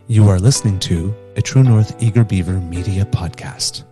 You are listening to a True North Eager Beaver media podcast.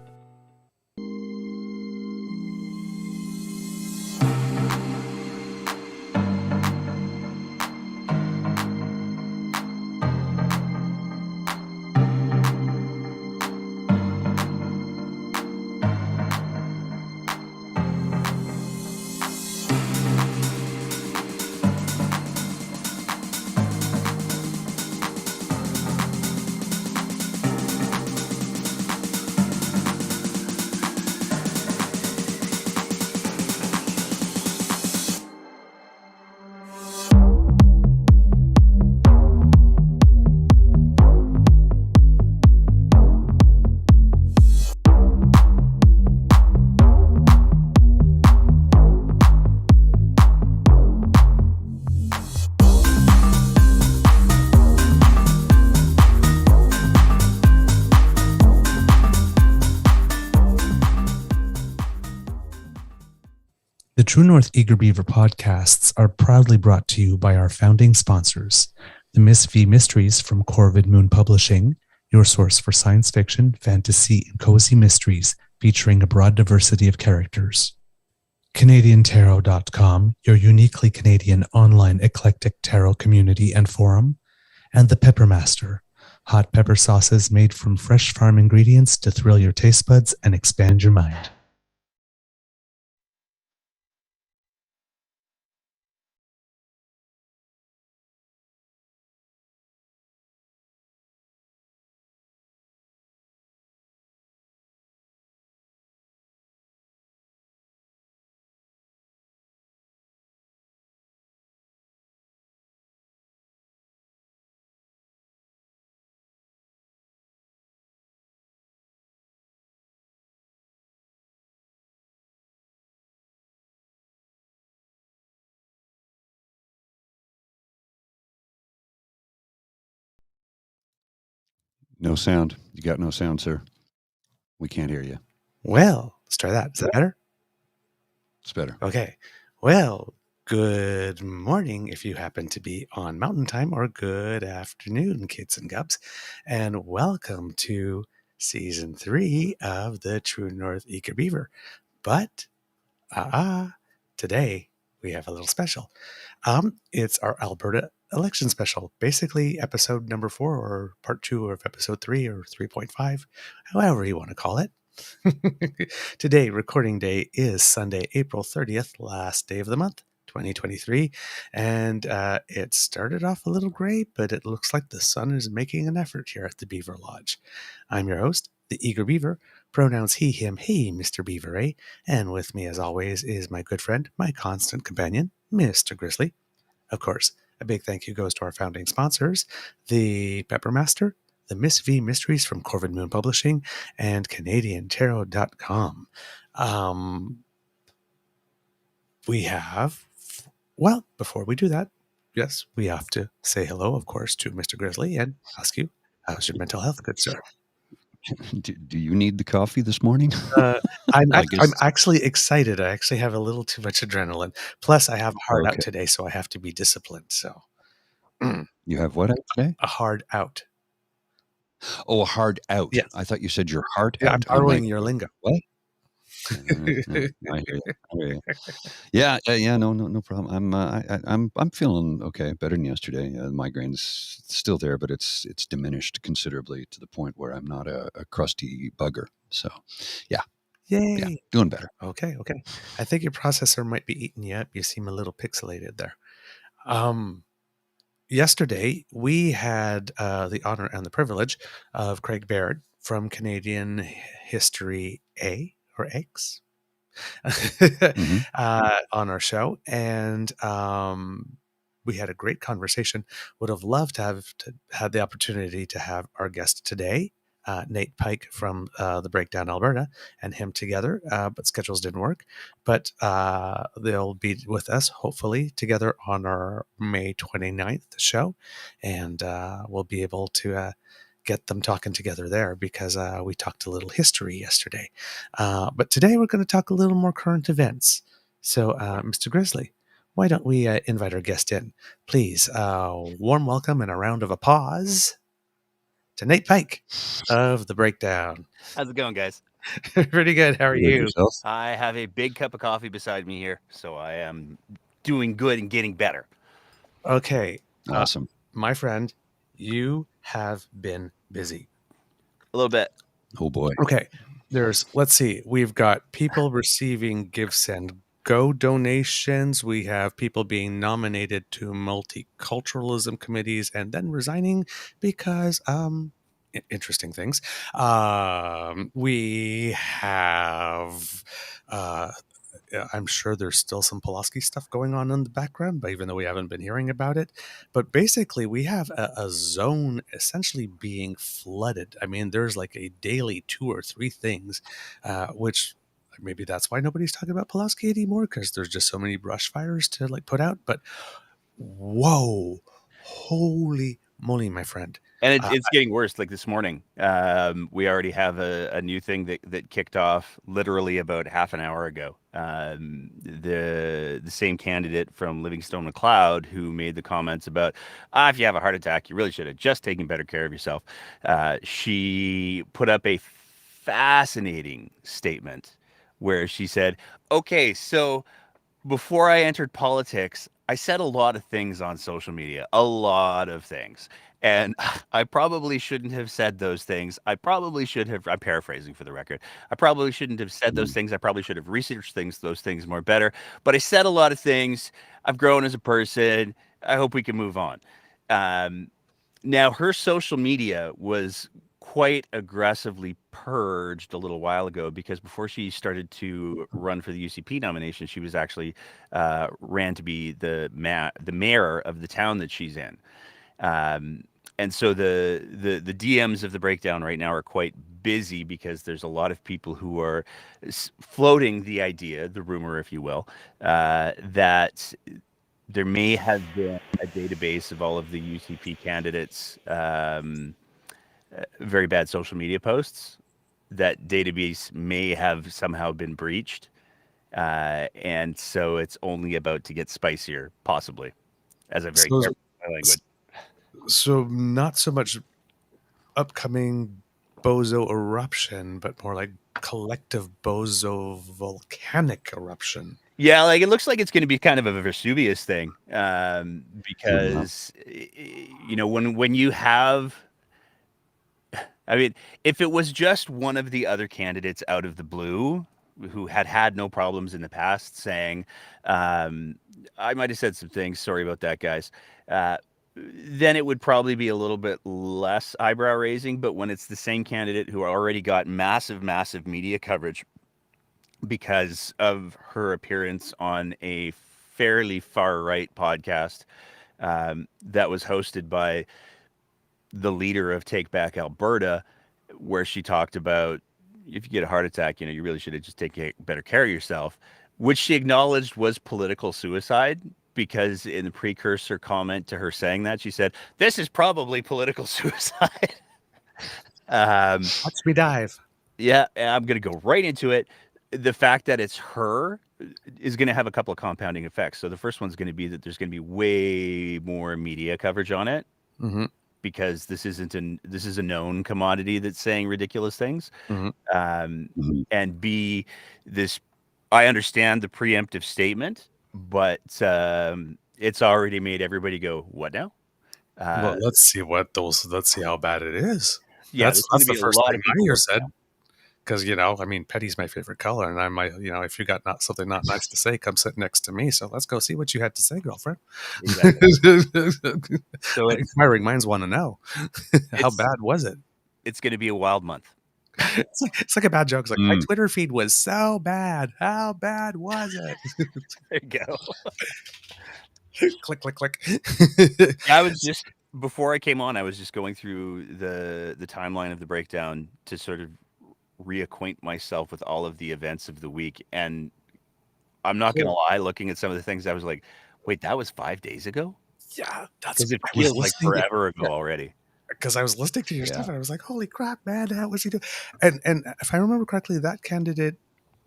The True North Eager Beaver podcasts are proudly brought to you by our founding sponsors, the Miss V Mysteries from Corvid Moon Publishing, your source for science fiction, fantasy, and cozy mysteries featuring a broad diversity of characters. CanadianTarot.com, your uniquely Canadian online eclectic tarot community and forum, and the Peppermaster, hot pepper sauces made from fresh farm ingredients to thrill your taste buds and expand your mind. No sound. You got no sound, sir. We can't hear you. Well, let's try that. Is that better? It's better. Okay. Well, good morning if you happen to be on Mountain Time, or good afternoon, kids and cubs, and welcome to Season 3 of the True North Eager Beaver. But, today we have a little special. It's our Alberta election special, basically episode number 4 or part 2 of episode 3 or 3.5, however you want to call it. Today, recording day, is Sunday, April 30th, last day of the month, 2023, and it started off a little gray, but it looks like the sun is making an effort here at the Beaver Lodge. I'm your host, the Eager Beaver, pronouns he, him, he, Mr. Beaver, eh? And with me, as always, is my good friend, my constant companion, Mr. Grizzly. Of course, a big thank you goes to our founding sponsors, the Peppermaster, the Miss V Mysteries from Corvid Moon Publishing, and CanadianTarot.com. We have, well, before we do that, yes, we have to say hello, of course, to Mr. Grizzly and ask you, how's your mental health, good sir? Do you need the coffee this morning? I'm actually excited. I actually have a little too much adrenaline. Plus, I have a hard out today, so I have to be disciplined. So, You have what out today? A hard out. Oh, a hard out. Yes. I thought you said your heart Yeah, out. I'm borrowing your lingo. What? I hear you. Yeah, no problem. I'm feeling okay, better than yesterday. The migraine's still there, but it's diminished considerably to the point where I'm not a crusty bugger. So, yeah. Yay. Yeah, doing better. Okay. I think your processor might be eating you up. You seem a little pixelated there. Yesterday, we had the honor and the privilege of Craig Baird from Canadian History A or X on our show. And we had a great conversation. Would have loved to have had the opportunity to have our guest today, Nate Pike from the Breakdown, Alberta, and him together, but schedules didn't work. But they'll be with us, hopefully, together on our May 29th show, and we'll be able to get them talking together there, because we talked a little history yesterday. But today we're going to talk a little more current events. So, Mr. Grizzly, why don't we invite our guest in? Please, warm welcome and a round of applause. to Nate Pike of The Breakdown. How's it going, guys? Pretty good. How are Good you? yourself? I have a big cup of coffee beside me here, so I am doing good and getting better. Okay. Awesome. My friend, you have been busy. A little bit. Oh boy. Okay. Let's see. We've got people receiving gifts and go donations. We have people being nominated to multiculturalism committees and then resigning because interesting things. We have I'm sure there's still some Pulaski stuff going on in the background, but even though we haven't been hearing about it. But basically, we have a zone essentially being flooded. I mean, there's like a daily 2 or 3 things, which maybe that's why nobody's talking about Pulaski anymore, because there's just so many brush fires to like put out. But whoa, holy moly, my friend. And it's getting worse. Like this morning, we already have a new thing that kicked off literally about half an hour ago. The same candidate from Livingstone McLeod who made the comments about, if you have a heart attack, you really should have just taken better care of yourself. She put up a fascinating statement where she said, okay, so before I entered politics, I said a lot of things on social media, a lot of things. And I probably shouldn't have said those things. I probably should have, I'm paraphrasing for the record. I probably shouldn't have said those things. I probably should have researched those things more better. But I said a lot of things. I've grown as a person. I hope we can move on. Now, her social media was quite aggressively purged a little while ago because before she started to run for the UCP nomination, she was actually ran to be the mayor of the town that she's in. And so the DMs of the breakdown right now are quite busy because there's a lot of people who are floating the idea, the rumor, if you will, that there may have been a database of all of the UCP candidates' very bad social media posts. That database may have somehow been breached. And so it's only about to get spicier, possibly, as a very careful language. So not so much upcoming bozo eruption, but more like collective bozo volcanic eruption. Yeah, like it looks like it's going to be kind of a Vesuvius thing, because you know when you have, I mean, if it was just one of the other candidates out of the blue who had no problems in the past saying, I might have said some things, sorry about that, guys. Then it would probably be a little bit less eyebrow raising. But when it's the same candidate who already got massive media coverage because of her appearance on a fairly far right podcast that was hosted by the leader of Take Back Alberta, where she talked about if you get a heart attack, you really should have just taken better care of yourself, which she acknowledged was political suicide. Because in the precursor comment to her saying that, she said, this is probably political suicide. Watch me dive. Yeah, I'm going to go right into it. The fact that it's her is going to have a couple of compounding effects. So the first one's going to be that there's going to be way more media coverage on it. Mm-hmm. Because this is a known commodity that's saying ridiculous things. Mm-hmm. And B, I understand the preemptive statement, but it's already made everybody go, what now? Well, let's see how bad it is. Yeah, that's the first thing I hear said. Because, I mean, petty's my favorite color. And I might, if you got something not nice to say, come sit next to me. So let's go see what you had to say, girlfriend. Exactly. So inspiring minds want to know. How bad was it? It's going to be a wild month. It's like a bad joke. It's like, my Twitter feed was so bad. How bad was it? There you go. Click, click, click. I was just, before I came on, I was just going through the timeline of the breakdown to sort of reacquaint myself with all of the events of the week. And I'm not going to lie, looking at some of the things, I was like, wait, that was 5 days ago? Yeah. Because it feels like forever ago already. Because I was listening to your stuff and I was like, holy crap, man, how was he doing? And if I remember correctly, that candidate,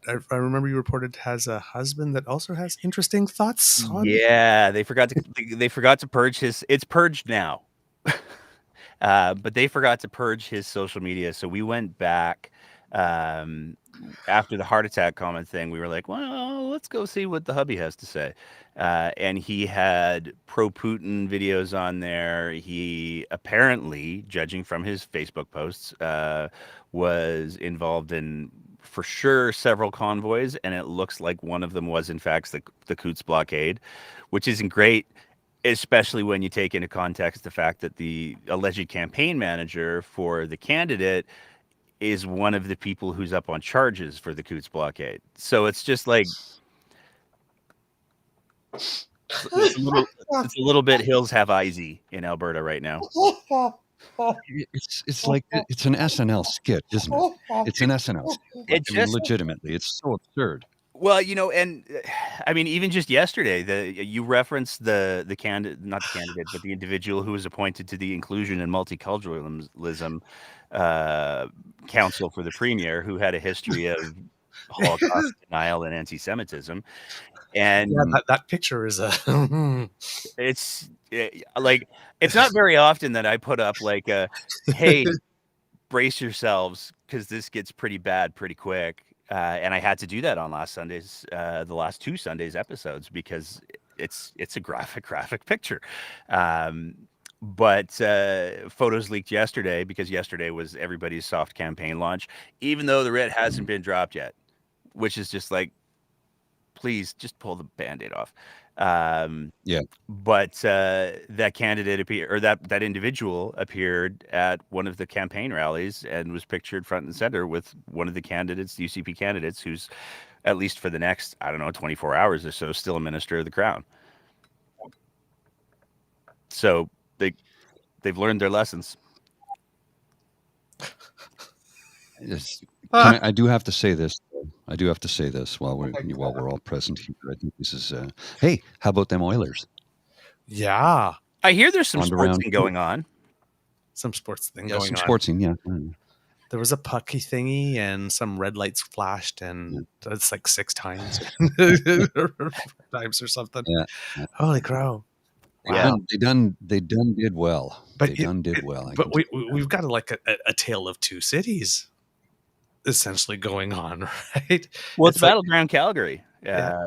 I remember you reported, has a husband that also has interesting thoughts on. Yeah, they forgot to purge his. It's purged now. But they forgot to purge his social media. So we went back after the heart attack comment thing. We were like, well, let's go see what the hubby has to say. And he had pro Putin videos on there. He apparently, judging from his Facebook posts, was involved in, for sure, several convoys, and it looks like one of them was in fact the Coots blockade, which isn't great, especially when you take into context the fact that the alleged campaign manager for the candidate is one of the people who's up on charges for the Coots blockade. So it's just like it's a little bit hills have eyesy in Alberta right now. It's like it's an SNL skit, isn't it? It's an SNL skit. It I mean, just legitimately, it's so absurd. Well, and I mean, even just yesterday, you referenced the candidate, not the candidate, but the individual who was appointed to the Inclusion and Multiculturalism Council for the Premier, who had a history of Holocaust denial and anti-Semitism, and that picture is a. it's like it's not very often that I put up like a, hey, brace yourselves because this gets pretty bad pretty quick. And I had to do that on the last 2 Sundays episodes, because it's a graphic picture. But photos leaked yesterday, because yesterday was everybody's soft campaign launch, even though the writ hasn't been dropped yet, which is just like, please just pull the Band-Aid off. Yeah. But that candidate appeared, or that individual appeared at one of the campaign rallies and was pictured front and center with one of the candidates, the UCP candidates, who's, at least for the next, 24 hours or so, still a minister of the Crown. So they've learned their lessons. Yes. I do have to say this. While we're all present here. I think this is. Hey, how about them Oilers? Yeah, I hear there's some On to sports round thing going on. some sports thing Yeah, going some on. sportsing. Yeah. There was a pucky thingy and some red lights flashed, and it's like 6 times, times or something. Yeah. Holy crow! Yeah. They done did well. But They done did well. I But can we've got a tale of 2 cities essentially going on, right? Well, it's like- Battleground Calgary. Yeah.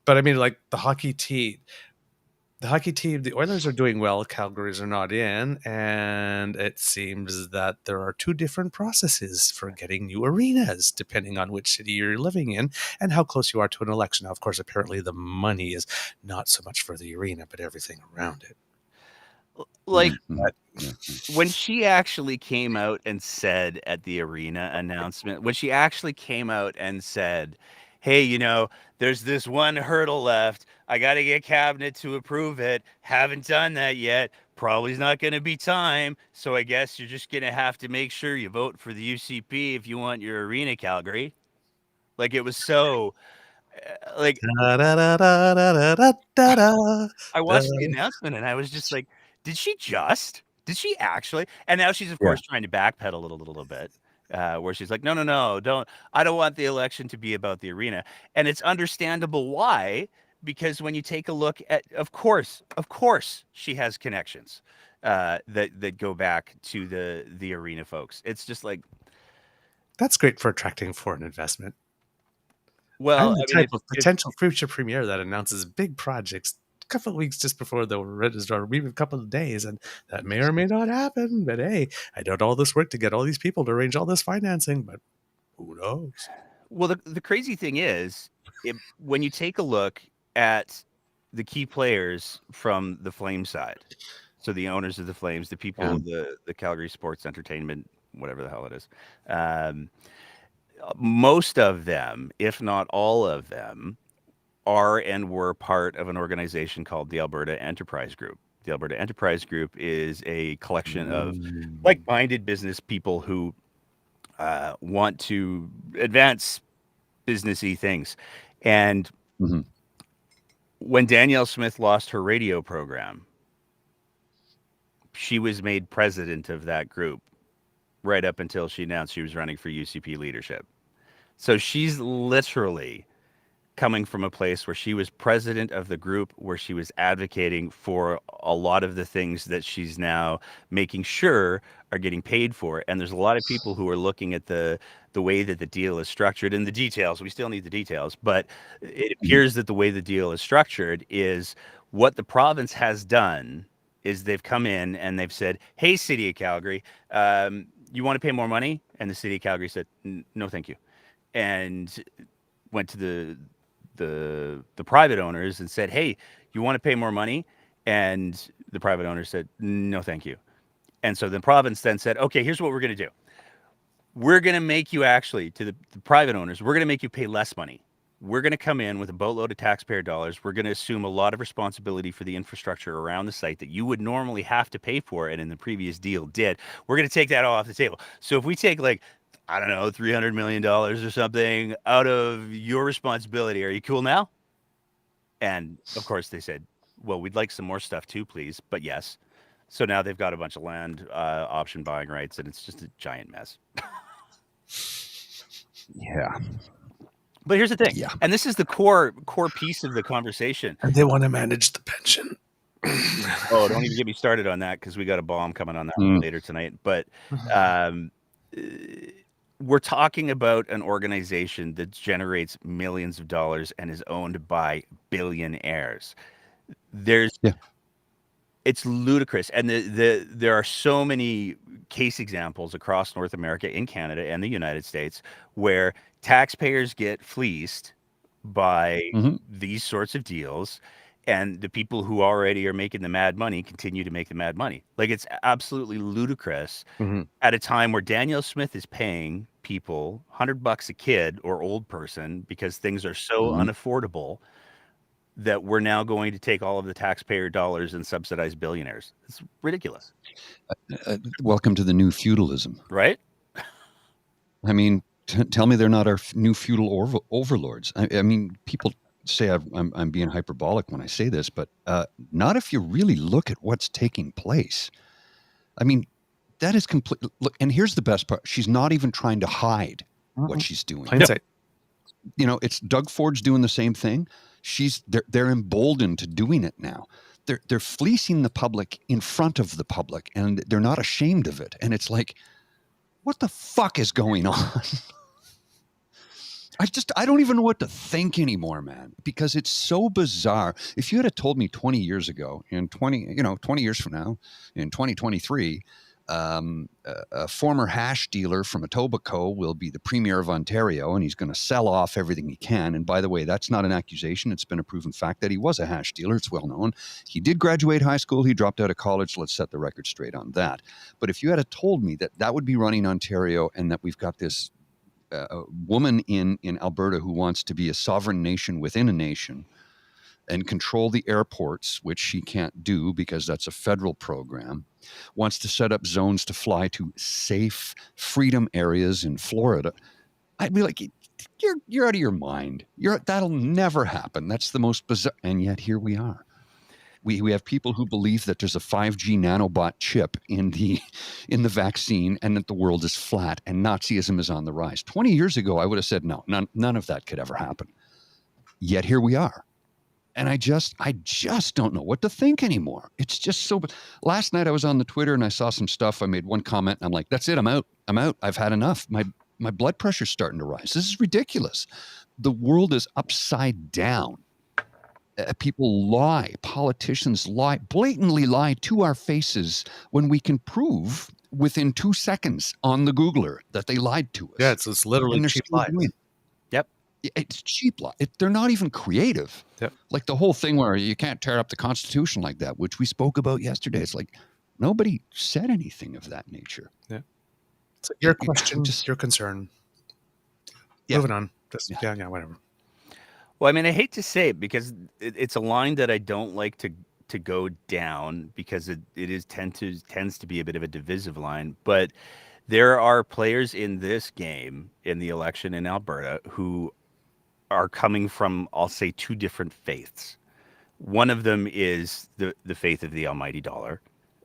But I mean, like the hockey team, the Oilers are doing well. Calgary's are not in, and it seems that there are 2 different processes for getting new arenas, depending on which city you're living in and how close you are to an election. Now, of course, apparently the money is not so much for the arena, but everything around it. Like, Yeah. when she actually came out and said at the arena announcement, when she actually came out and said, hey, there's this one hurdle left. I got to get cabinet to approve it. Haven't done that yet. Probably not going to be time. So I guess you're just going to have to make sure you vote for the UCP if you want your arena, Calgary. Like, it was so, like, I watched the announcement and I was just like, did she actually? And now she's, of course, trying to backpedal a little bit, where she's like, no, I don't want the election to be about the arena. And it's understandable why, because when you take a look at, of course, she has connections that go back to the arena folks. It's just like, that's great for attracting foreign investment. well, I'm the type of potential future premier that announces big projects a couple of weeks just before the registrar, or even a couple of days, and that may or may not happen. But hey, I did all this work to get all these people to arrange all this financing, but who knows? Well, the crazy thing is, when you take a look at the key players from the Flame side, so the owners of the Flames, the people, the Calgary Sports Entertainment, whatever the hell it is, most of them, if not all of them, are and were part of an organization called the Alberta Enterprise Group. The Alberta Enterprise Group is a collection of like-minded business people who want to advance businessy things. And when Danielle Smith lost her radio program, she was made president of that group right up until she announced she was running for UCP leadership. So she's literally coming from a place where she was president of the group, where she was advocating for a lot of the things that she's now making sure are getting paid for. And there's a lot of people who are looking at the way that the deal is structured and the details. We still need the details, but it appears that the way the deal is structured is what the province has done is they've come in and they've said, hey, City of Calgary, you want to pay more money? And the City of Calgary said, no, thank you. And went to the private owners and said, hey, you want to pay more money? And the private owner said, no, thank you. And so the province then said, okay, here's what we're going to do. We're going to make you actually, to the private owners, we're going to make you pay less money. We're going to come in with a boatload of taxpayer dollars. We're going to assume a lot of responsibility for the infrastructure around the site that you would normally have to pay for and in the previous deal did. We're going to take that all off the table. So if we take like, I don't know, $300 million or something out of your responsibility, are you cool now? And of course they said, well, we'd like some more stuff too, please. But yes. So now they've got a bunch of land option buying rights and it's just a giant mess. Yeah. But here's the thing. Yeah. And this is the core piece of the conversation. And they want to manage the pension. Oh, don't even get me started on that because we got a bomb coming on that later tonight. But we're talking about an organization that generates millions of dollars and is owned by billionaires. It's ludicrous. And there are so many case examples across North America, in Canada and the United States, where taxpayers get fleeced by these sorts of deals. And the people who already are making the mad money continue to make the mad money. Like, it's absolutely ludicrous at a time where Danielle Smith is paying people $100 a kid or old person because things are so unaffordable that we're now going to take all of the taxpayer dollars and subsidize billionaires. It's ridiculous. Welcome to the new feudalism. Right? I mean, tell me they're not our new feudal overlords. I mean, people say I'm being hyperbolic when I say this, but not if you really look at what's taking place. I mean, that is complete. Look, and here's the best part: she's not even trying to hide what she's doing. Plain sight. You know, it's Doug Ford's doing the same thing. They're emboldened to doing it now. They're fleecing the public in front of the public, and they're not ashamed of it. And it's like, what the fuck is going on? I don't even know what to think anymore, man, because it's so bizarre. If you had told me 20 years ago, 20 years from now, in 2023, a former hash dealer from Etobicoke will be the premier of Ontario, and he's going to sell off everything he can. And by the way, that's not an accusation. It's been a proven fact that he was a hash dealer. It's well known. He did graduate high school. He dropped out of college. Let's set the record straight on that. But if you had told me that would be running Ontario and that we've got this woman in Alberta who wants to be a sovereign nation within a nation and control the airports, which she can't do because that's a federal program, wants to set up zones to fly to safe freedom areas in Florida, I'd be like, you're out of your mind. That'll never happen. That's the most bizarre. And yet here we are. We have people who believe that there's a 5G nanobot chip in the vaccine and that the world is flat and Nazism is on the rise. 20 years ago, I would have said, no, none of that could ever happen. Yet here we are. And I just don't know what to think anymore. It's just so. Last night I was on the Twitter and I saw some stuff. I made one comment and I'm like, that's it. I'm out. I've had enough. My blood pressure's starting to rise. This is ridiculous. The world is upside down. People lie. Politicians lie, blatantly lie to our faces when we can prove within 2 seconds on the Googler that they lied to us. Yeah, it's literally cheap lies. Yep. It's cheap lie. They're not even creative. Yep. Like the whole thing where you can't tear up the Constitution like that, which we spoke about yesterday. It's like nobody said anything of that nature. Yeah. It's like your question, just your concern. Yeah. Moving on. Just yeah, whatever. Well, I mean, I hate to say it because it's a line that I don't like to go down because it tends to be a bit of a divisive line. But there are players in this game, in the election in Alberta, who are coming from, I'll say, two different faiths. One of them is the faith of the almighty dollar.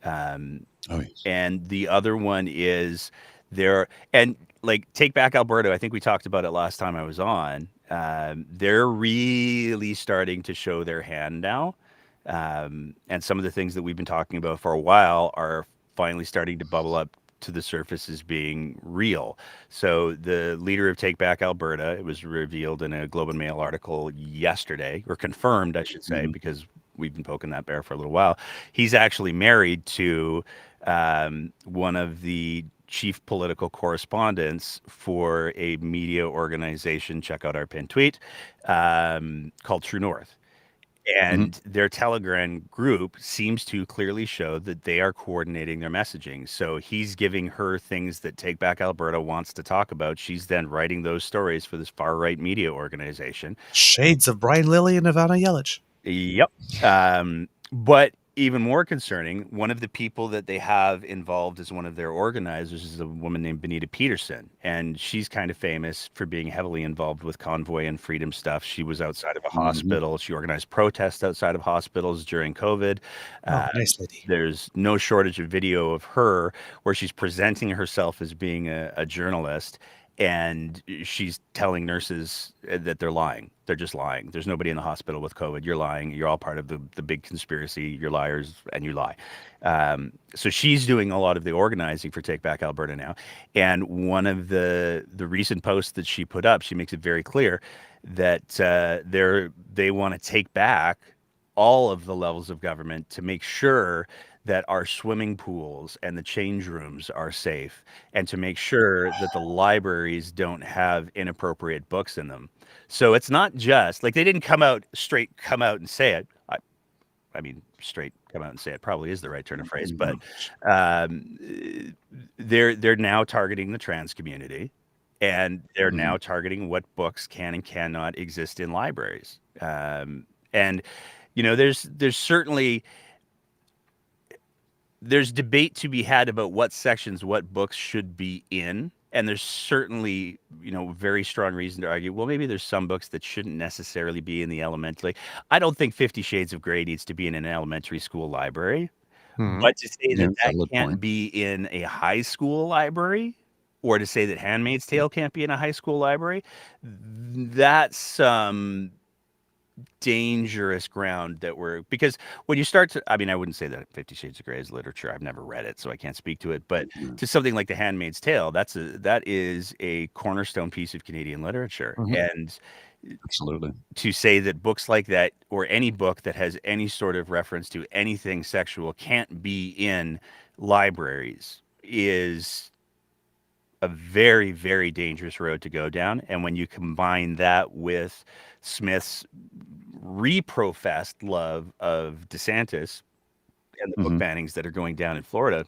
Yes. And the other one is take back Alberta. I think we talked about it last time I was on. they're really starting to show their hand now. And some of the things that we've been talking about for a while are finally starting to bubble up to the surface as being real. So the leader of Take Back Alberta, it was revealed in a Globe and Mail article yesterday, or confirmed, I should say, because we've been poking that bear for a little while. He's actually married to one of the chief political correspondents for a media organization. Check out our pinned tweet, called True North. And their Telegram group seems to clearly show that they are coordinating their messaging. So he's giving her things that Take Back Alberta wants to talk about. She's then writing those stories for this far right media organization. Shades of Brian Lilly and Ivana Yelich. Yep. But even more concerning, one of the people that they have involved as one of their organizers is a woman named Benita Peterson. And she's kind of famous for being heavily involved with Convoy and freedom stuff. She was outside of a hospital. She organized protests outside of hospitals during COVID. Nice lady. There's no shortage of video of her where she's presenting herself as being a journalist. And she's telling nurses that they're lying. They're just lying. There's nobody in the hospital with COVID. You're lying. You're all part of the big conspiracy. You're liars and you lie. So she's doing a lot of the organizing for Take Back Alberta now. And one of the recent posts that she put up, she makes it very clear that they want to take back all of the levels of government to make sure that our swimming pools and the change rooms are safe, and to make sure that the libraries don't have inappropriate books in them. So it's not just like they didn't come out and say it. I mean, straight come out and say it probably is the right turn of phrase, but they're now targeting the trans community, and they're now targeting what books can and cannot exist in libraries. And there's certainly there's debate to be had about what sections, what books should be in. And there's certainly, very strong reason to argue, well, maybe there's some books that shouldn't necessarily be in the elementary. I don't think 50 Shades of Grey needs to be in an elementary school library. But to say that can't be in a high school library, or to say that Handmaid's Tale can't be in a high school library, that's dangerous ground because when you start to, I wouldn't say that 50 Shades of Grey is literature. I've never read it, so I can't speak to it. But to something like The Handmaid's Tale, that is a cornerstone piece of Canadian literature. And absolutely, to say that books like that, or any book that has any sort of reference to anything sexual, can't be in libraries is a very, very dangerous road to go down. And when you combine that with Smith's reprofessed love of DeSantis and the book bannings that are going down in Florida,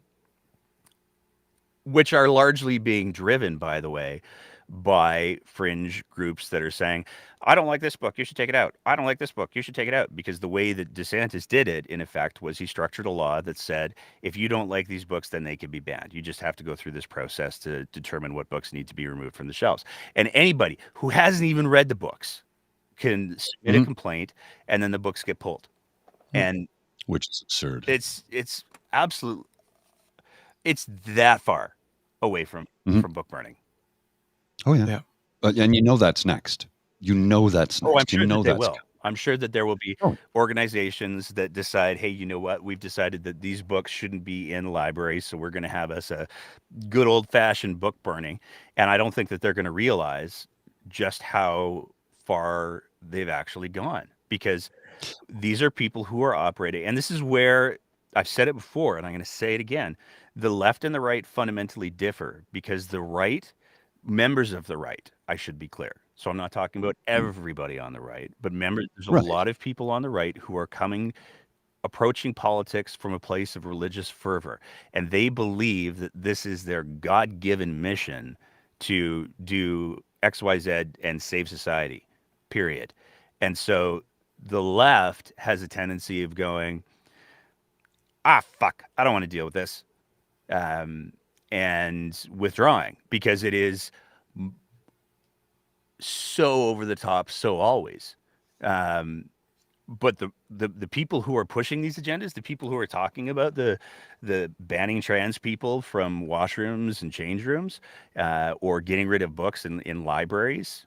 which are largely being driven, by the way, by fringe groups that are saying, I don't like this book, you should take it out. I don't like this book, you should take it out. Because the way that DeSantis did it, in effect, was he structured a law that said, if you don't like these books, then they can be banned. You just have to go through this process to determine what books need to be removed from the shelves. And anybody who hasn't even read the books can submit a complaint, and then the books get pulled. And which is absurd. It's absolute. It's that far away from book burning. Oh yeah. And that's next. That's next. Oh, I'm sure that they will. I'm sure that there will be organizations that decide, hey, you know what? We've decided that these books shouldn't be in libraries, so we're going to have us a good old-fashioned book burning. And I don't think that they're going to realize just how far they've actually gone, because these are people who are operating. And this is where I've said it before, and I'm going to say it again. The left and the right fundamentally differ, because the right, members of the right, I should be clear. So I'm not talking about everybody on the right, but there's a lot of people on the right who are approaching politics from a place of religious fervor. And they believe that this is their God-given mission to do X, Y, Z and save society, period. And so the left has a tendency of going, fuck, I don't want to deal with this. And withdrawing, because it is so over the top, so always. But the people who are pushing these agendas, the people who are talking about the banning trans people from washrooms and change rooms, or getting rid of books in libraries,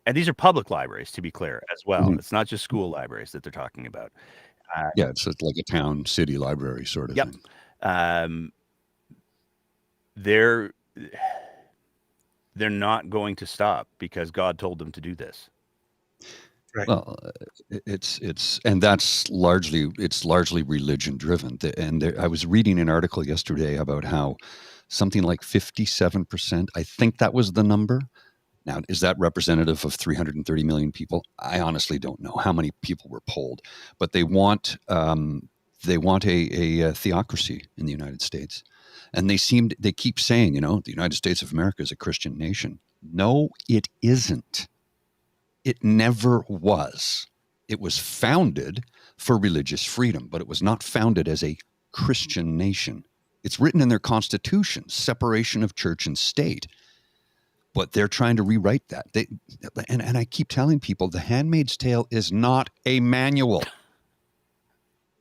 And these are public libraries, to be clear, as well. Mhm. It's not just school libraries that they're talking about. Yeah, it's like a town city library sort of Yep. thing. They're not going to stop because God told them to do this. Right. Well, and that's largely religion driven. I was reading an article yesterday about how something like 57%, I think that was the number. Now, is that representative of 330 million people? I honestly don't know how many people were polled, but they want a theocracy in the United States, and they keep saying, the United States of America is a Christian nation. No, it isn't. It never was. It was founded for religious freedom, but it was not founded as a Christian nation. It's written in their constitution, separation of church and state. But they're trying to rewrite that. And I keep telling people, The Handmaid's Tale is not a manual.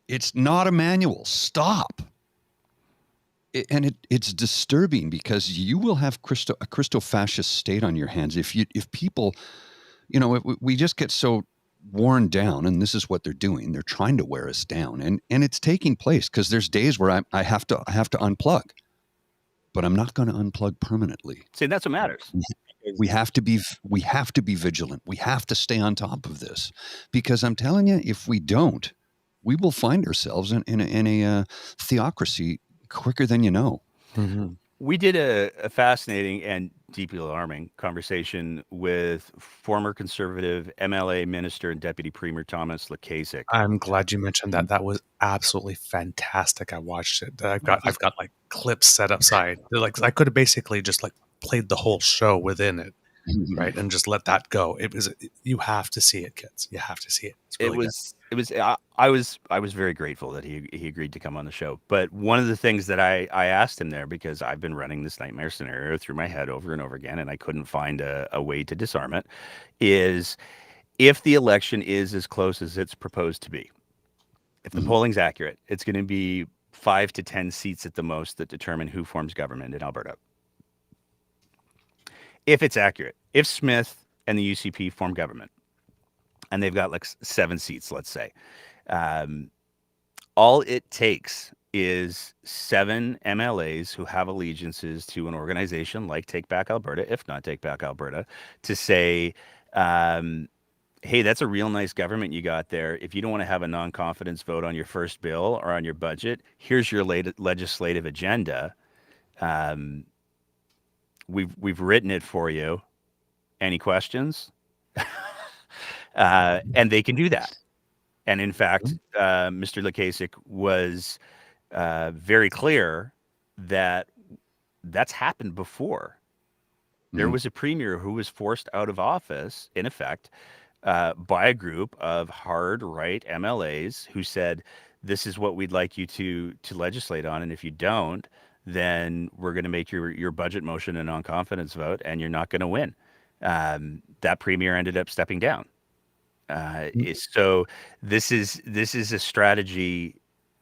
It's not a manual. Stop. It's disturbing because you will have a Christo-fascist state on your hands if people, we just get so worn down, and this is what they're doing. They're trying to wear us down, and it's taking place because there's days where I have to unplug, but I'm not going to unplug permanently. See, that's what matters. We have to be vigilant. We have to stay on top of this, because I'm telling you, if we don't, we will find ourselves in a theocracy quicker than you know. Mm-hmm. We did a fascinating and deeply alarming conversation with former conservative MLA minister and deputy premier Thomas Lukasik. I'm glad you mentioned that. That was absolutely fantastic. I watched it. I've got like clips set aside. They're like, I could have basically just like played the whole show within it, right, and just let that go. You have to see it, kids. You have to see it. It's really good. I was very grateful that he agreed to come on the show. But one of the things that I asked him there, because I've been running this nightmare scenario through my head over and over again, and I couldn't find a way to disarm it, is if the election is as close as it's proposed to be, if the polling's accurate, it's going to be 5 to 10 seats at the most that determine who forms government in Alberta. If it's accurate, if Smith and the UCP form government, and they've got like 7 seats, let's say, all it takes is 7 MLAs who have allegiances to an organization like Take Back Alberta, if not Take Back Alberta, to say, hey, that's a real nice government you got there. If you don't want to have a non-confidence vote on your first bill or on your budget, here's your legislative agenda. We've written it for you. Any questions? And they can do that. And in fact, Mr. Lukasik was very clear that that's happened before. There was a premier who was forced out of office, in effect, by a group of hard right MLAs who said, this is what we'd like you to legislate on. And if you don't, then we're going to make your budget motion a non-confidence vote, and you're not going to win. That premier ended up stepping down. So this is a strategy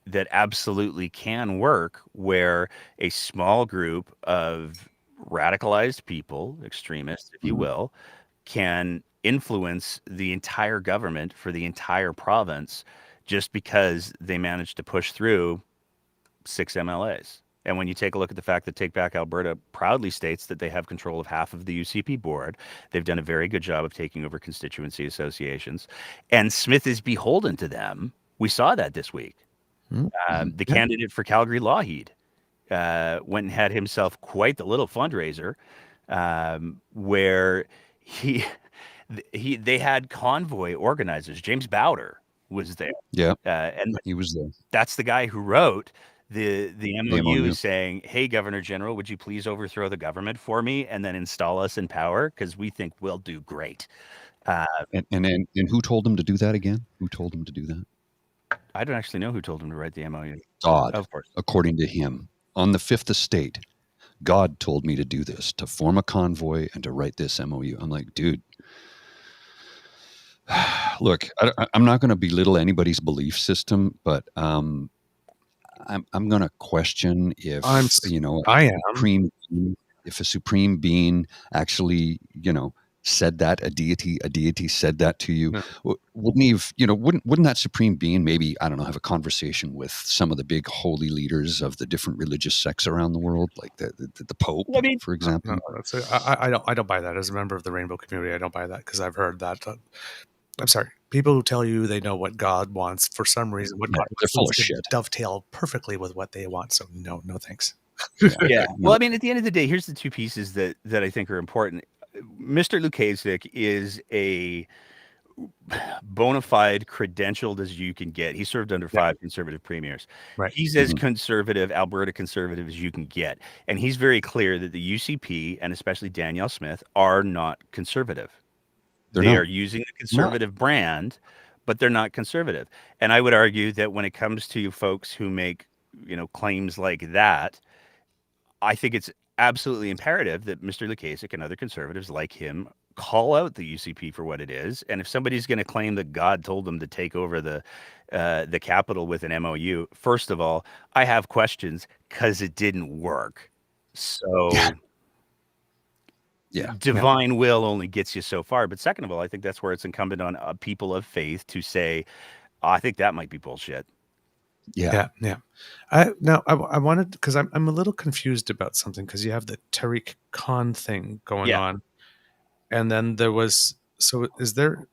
that absolutely can work, where a small group of radicalized people, extremists, if you will, can influence the entire government for the entire province just because they managed to push through 6 MLAs. And when you take a look at the fact that Take Back Alberta proudly states that they have control of half of the UCP board, they've done a very good job of taking over constituency associations, and Smith is beholden to them. We saw that this week. The candidate for Calgary Lougheed went and had himself quite the little fundraiser, where they had Convoy organizers. James Bowder was there. Yeah, and he was there. That's the guy who wrote the MOU saying, hey, Governor General, would you please overthrow the government for me and then install us in power, because we think we'll do great. And who told him to do that again? Who told him to do that? I don't actually know who told him to write the MOU. God, of course. According to him, on the 5th estate, God told me to do this, to form a convoy and to write this MOU. I'm like, dude, look, I'm not going to belittle anybody's belief system, but I'm going to question if I am. if a supreme being actually said that, a deity said that to you, No. wouldn't that supreme being maybe, I don't know, have a conversation with some of the big holy leaders of the different religious sects around the world, like the Pope, I mean, for example? No, I don't buy that. As a member of the rainbow community, I don't buy that because I've heard that. I'm sorry. People who tell you they know what God wants, for some reason, what Yeah, God they're wants full of seems to shit. dovetail perfectly with what they want. So no thanks. Yeah. No. Well, I mean, at the end of the day, here's the two pieces that I think are important. Mr. Lukasik is a bona fide credentialed as you can get. He served under Yeah. 5 conservative premiers. Right. He's as Mhm. conservative, Alberta conservative as you can get. And he's very clear that the UCP and especially Danielle Smith are not conservative. They're They not. are using the conservative brand, but they're not conservative. And I would argue that when it comes to folks who make, claims like that, I think it's absolutely imperative that Mr. Lukasik and other conservatives like him call out the UCP for what it is. And if somebody's going to claim that God told them to take over the Capitol with an MOU, first of all, I have questions because it didn't work. So Yeah. divine will only gets you so far. But second of all, I think that's where it's incumbent on people of faith to say, I think that might be bullshit. Yeah. I wanted, because I'm a little confused about something, because you have the Tariq Khan thing going Yeah. on, and then there was, so is there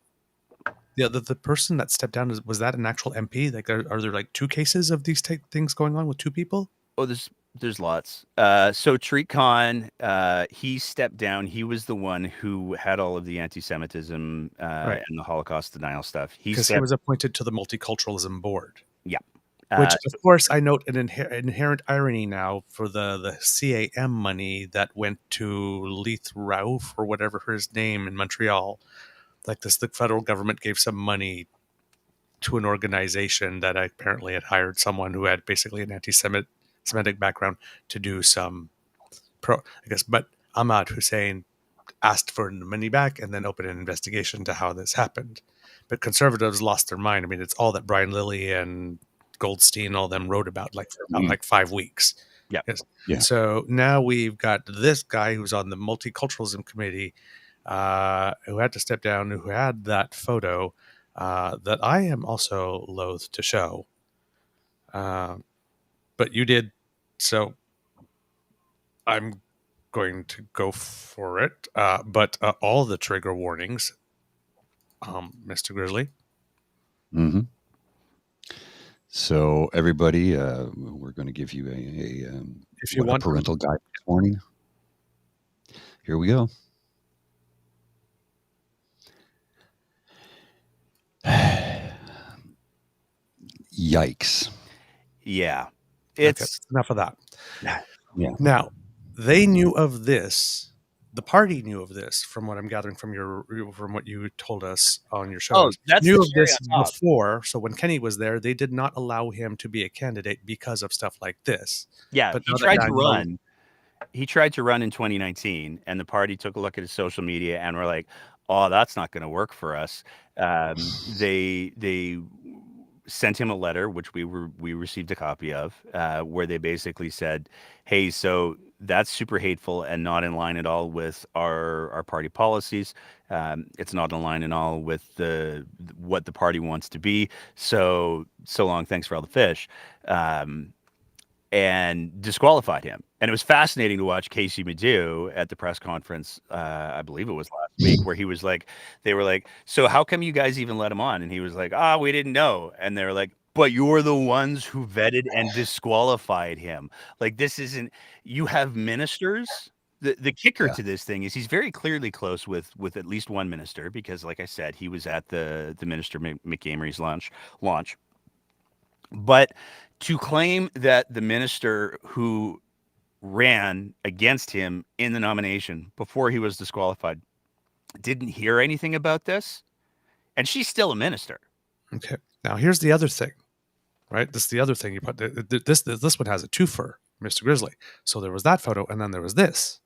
the person that stepped down, was that an actual MP? Like, are there like 2 cases of these things going on with 2 people? Oh, there's lots. So Tariq Khan, he stepped down. He was the one who had all of the anti-Semitism Right. and the Holocaust denial stuff. Because he was appointed to the multiculturalism board. Yeah. Which, of course, I note an inherent irony now for the CAM money that went to Leith Raouf, or whatever his name, in Montreal. Like this, the federal government gave some money to an organization that apparently had hired someone who had basically an anti-Semitic background to do some but Ahmad Hussein asked for the money back and then opened an investigation into how this happened. But conservatives lost their mind. I mean, it's all that Brian Lilly and Goldstein, all them wrote about, like, for about like 5 weeks. Yeah. Yes. Yeah. So now we've got this guy who's on the multiculturalism committee, who had to step down, who had that photo that I am also loath to show. But you did, so I'm going to go for it. But all the trigger warnings, Mr. Grizzly. Mm-hmm. So everybody, we're going to give you a parental guide this morning. Here we go. Yikes. Yeah. It's enough of that. Yeah. Now, they knew of this. The party knew of this, from what I'm gathering from what you told us on your show. Oh, that's knew the of cherry this on top. before. So when Kenny was there, they did not allow him to be a candidate because of stuff like this. Yeah, But he tried to run. He tried to run in 2019, and the party took a look at his social media and were like, "Oh, that's not going to work for us." They sent him a letter, which we received a copy of, where they basically said, "Hey, so that's super hateful and not in line at all with our party policies. It's not in line at all with what the party wants to be. So long. Thanks for all the fish." And disqualified him. And it was fascinating to watch Casey Madhu at the press conference, I believe it was last week, where he was like, they were like, "So how come you guys even let him on?" And he was like, "We didn't know." And they were like, "But you're the ones who vetted and disqualified him. Like, this isn't, you have ministers." The kicker to this thing is he's very clearly close with at least one minister, because, like I said, he was at the Minister McAmery's launch. But to claim that the minister who ran against him in the nomination before he was disqualified didn't hear anything about this, and she's still a minister. Okay. Now here's the other thing, right? This is the other thing you put. This one has a twofer, Mr. Grizzly. So there was that photo, and then there was this.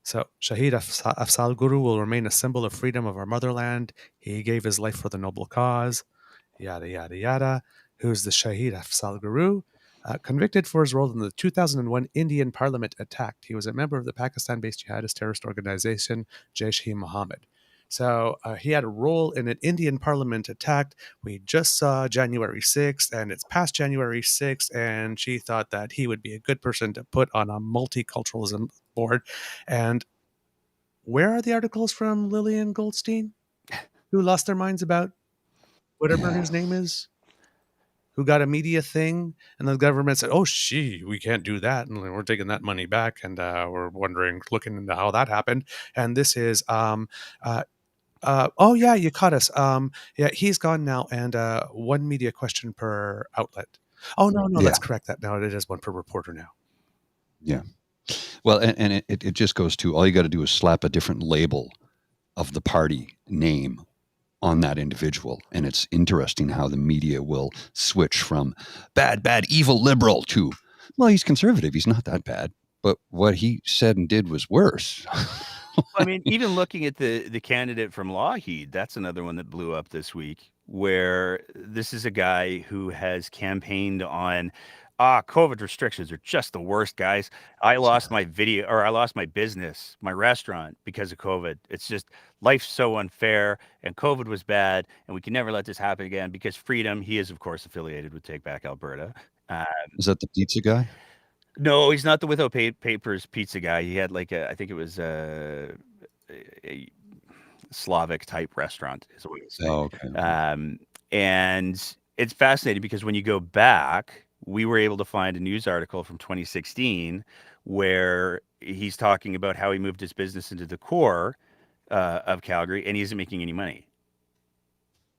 So Shahid Afzal Guru will remain a symbol of freedom of our motherland. He gave his life for the noble cause. Yada yada yada. Who's the Shahid Afzal Guru? Convicted for his role in the 2001 Indian Parliament attack. He was a member of the Pakistan-based jihadist terrorist organization Jaish-e-Mohammed. So he had a role in an Indian Parliament attack. We just saw January 6th, and it's past January 6th, and she thought that he would be a good person to put on a multiculturalism board. And where are the articles from Lillian Goldstein, who lost their minds about whatever his name is? Who got a media thing, and the government said, "Oh, we can't do that, and we're taking that money back, and we're looking into how that happened." And this is, oh yeah, you caught us. Yeah, he's gone now, and one media question per outlet. Oh no, that's correct. That now it is one per reporter now. Yeah. Well, and it just goes to all you got to do is slap a different label of the party name on that individual. And it's interesting how the media will switch from bad, evil liberal to, well, he's conservative. He's not that bad. But what he said and did was worse. I mean, even looking at the candidate from Lougheed, that's another one that blew up this week, where this is a guy who has campaigned on, COVID restrictions are just the worst, guys. I lost my business, my restaurant, because of COVID. It's just, life's so unfair, and COVID was bad, and we can never let this happen again because freedom. He is, of course, affiliated with Take Back Alberta. Is that the pizza guy? No, he's not the Without Papers pizza guy. He had I think it was a Slavic type restaurant is what he was saying. Oh, okay. And it's fascinating because when you go back, we were able to find a news article from 2016 where he's talking about how he moved his business into the core of Calgary, and he isn't making any money.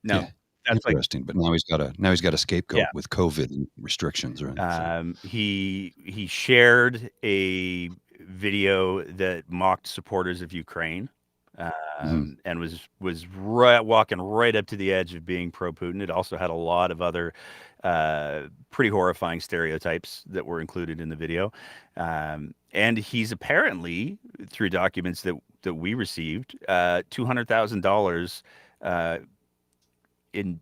No. Yeah. That's interesting, but now he's got a scapegoat with COVID and restrictions, right? He shared a video that mocked supporters of Ukraine, and was walking right up to the edge of being pro-Putin. It also had a lot of other pretty horrifying stereotypes that were included in the video, and he's apparently, through documents that we received, $200,000 in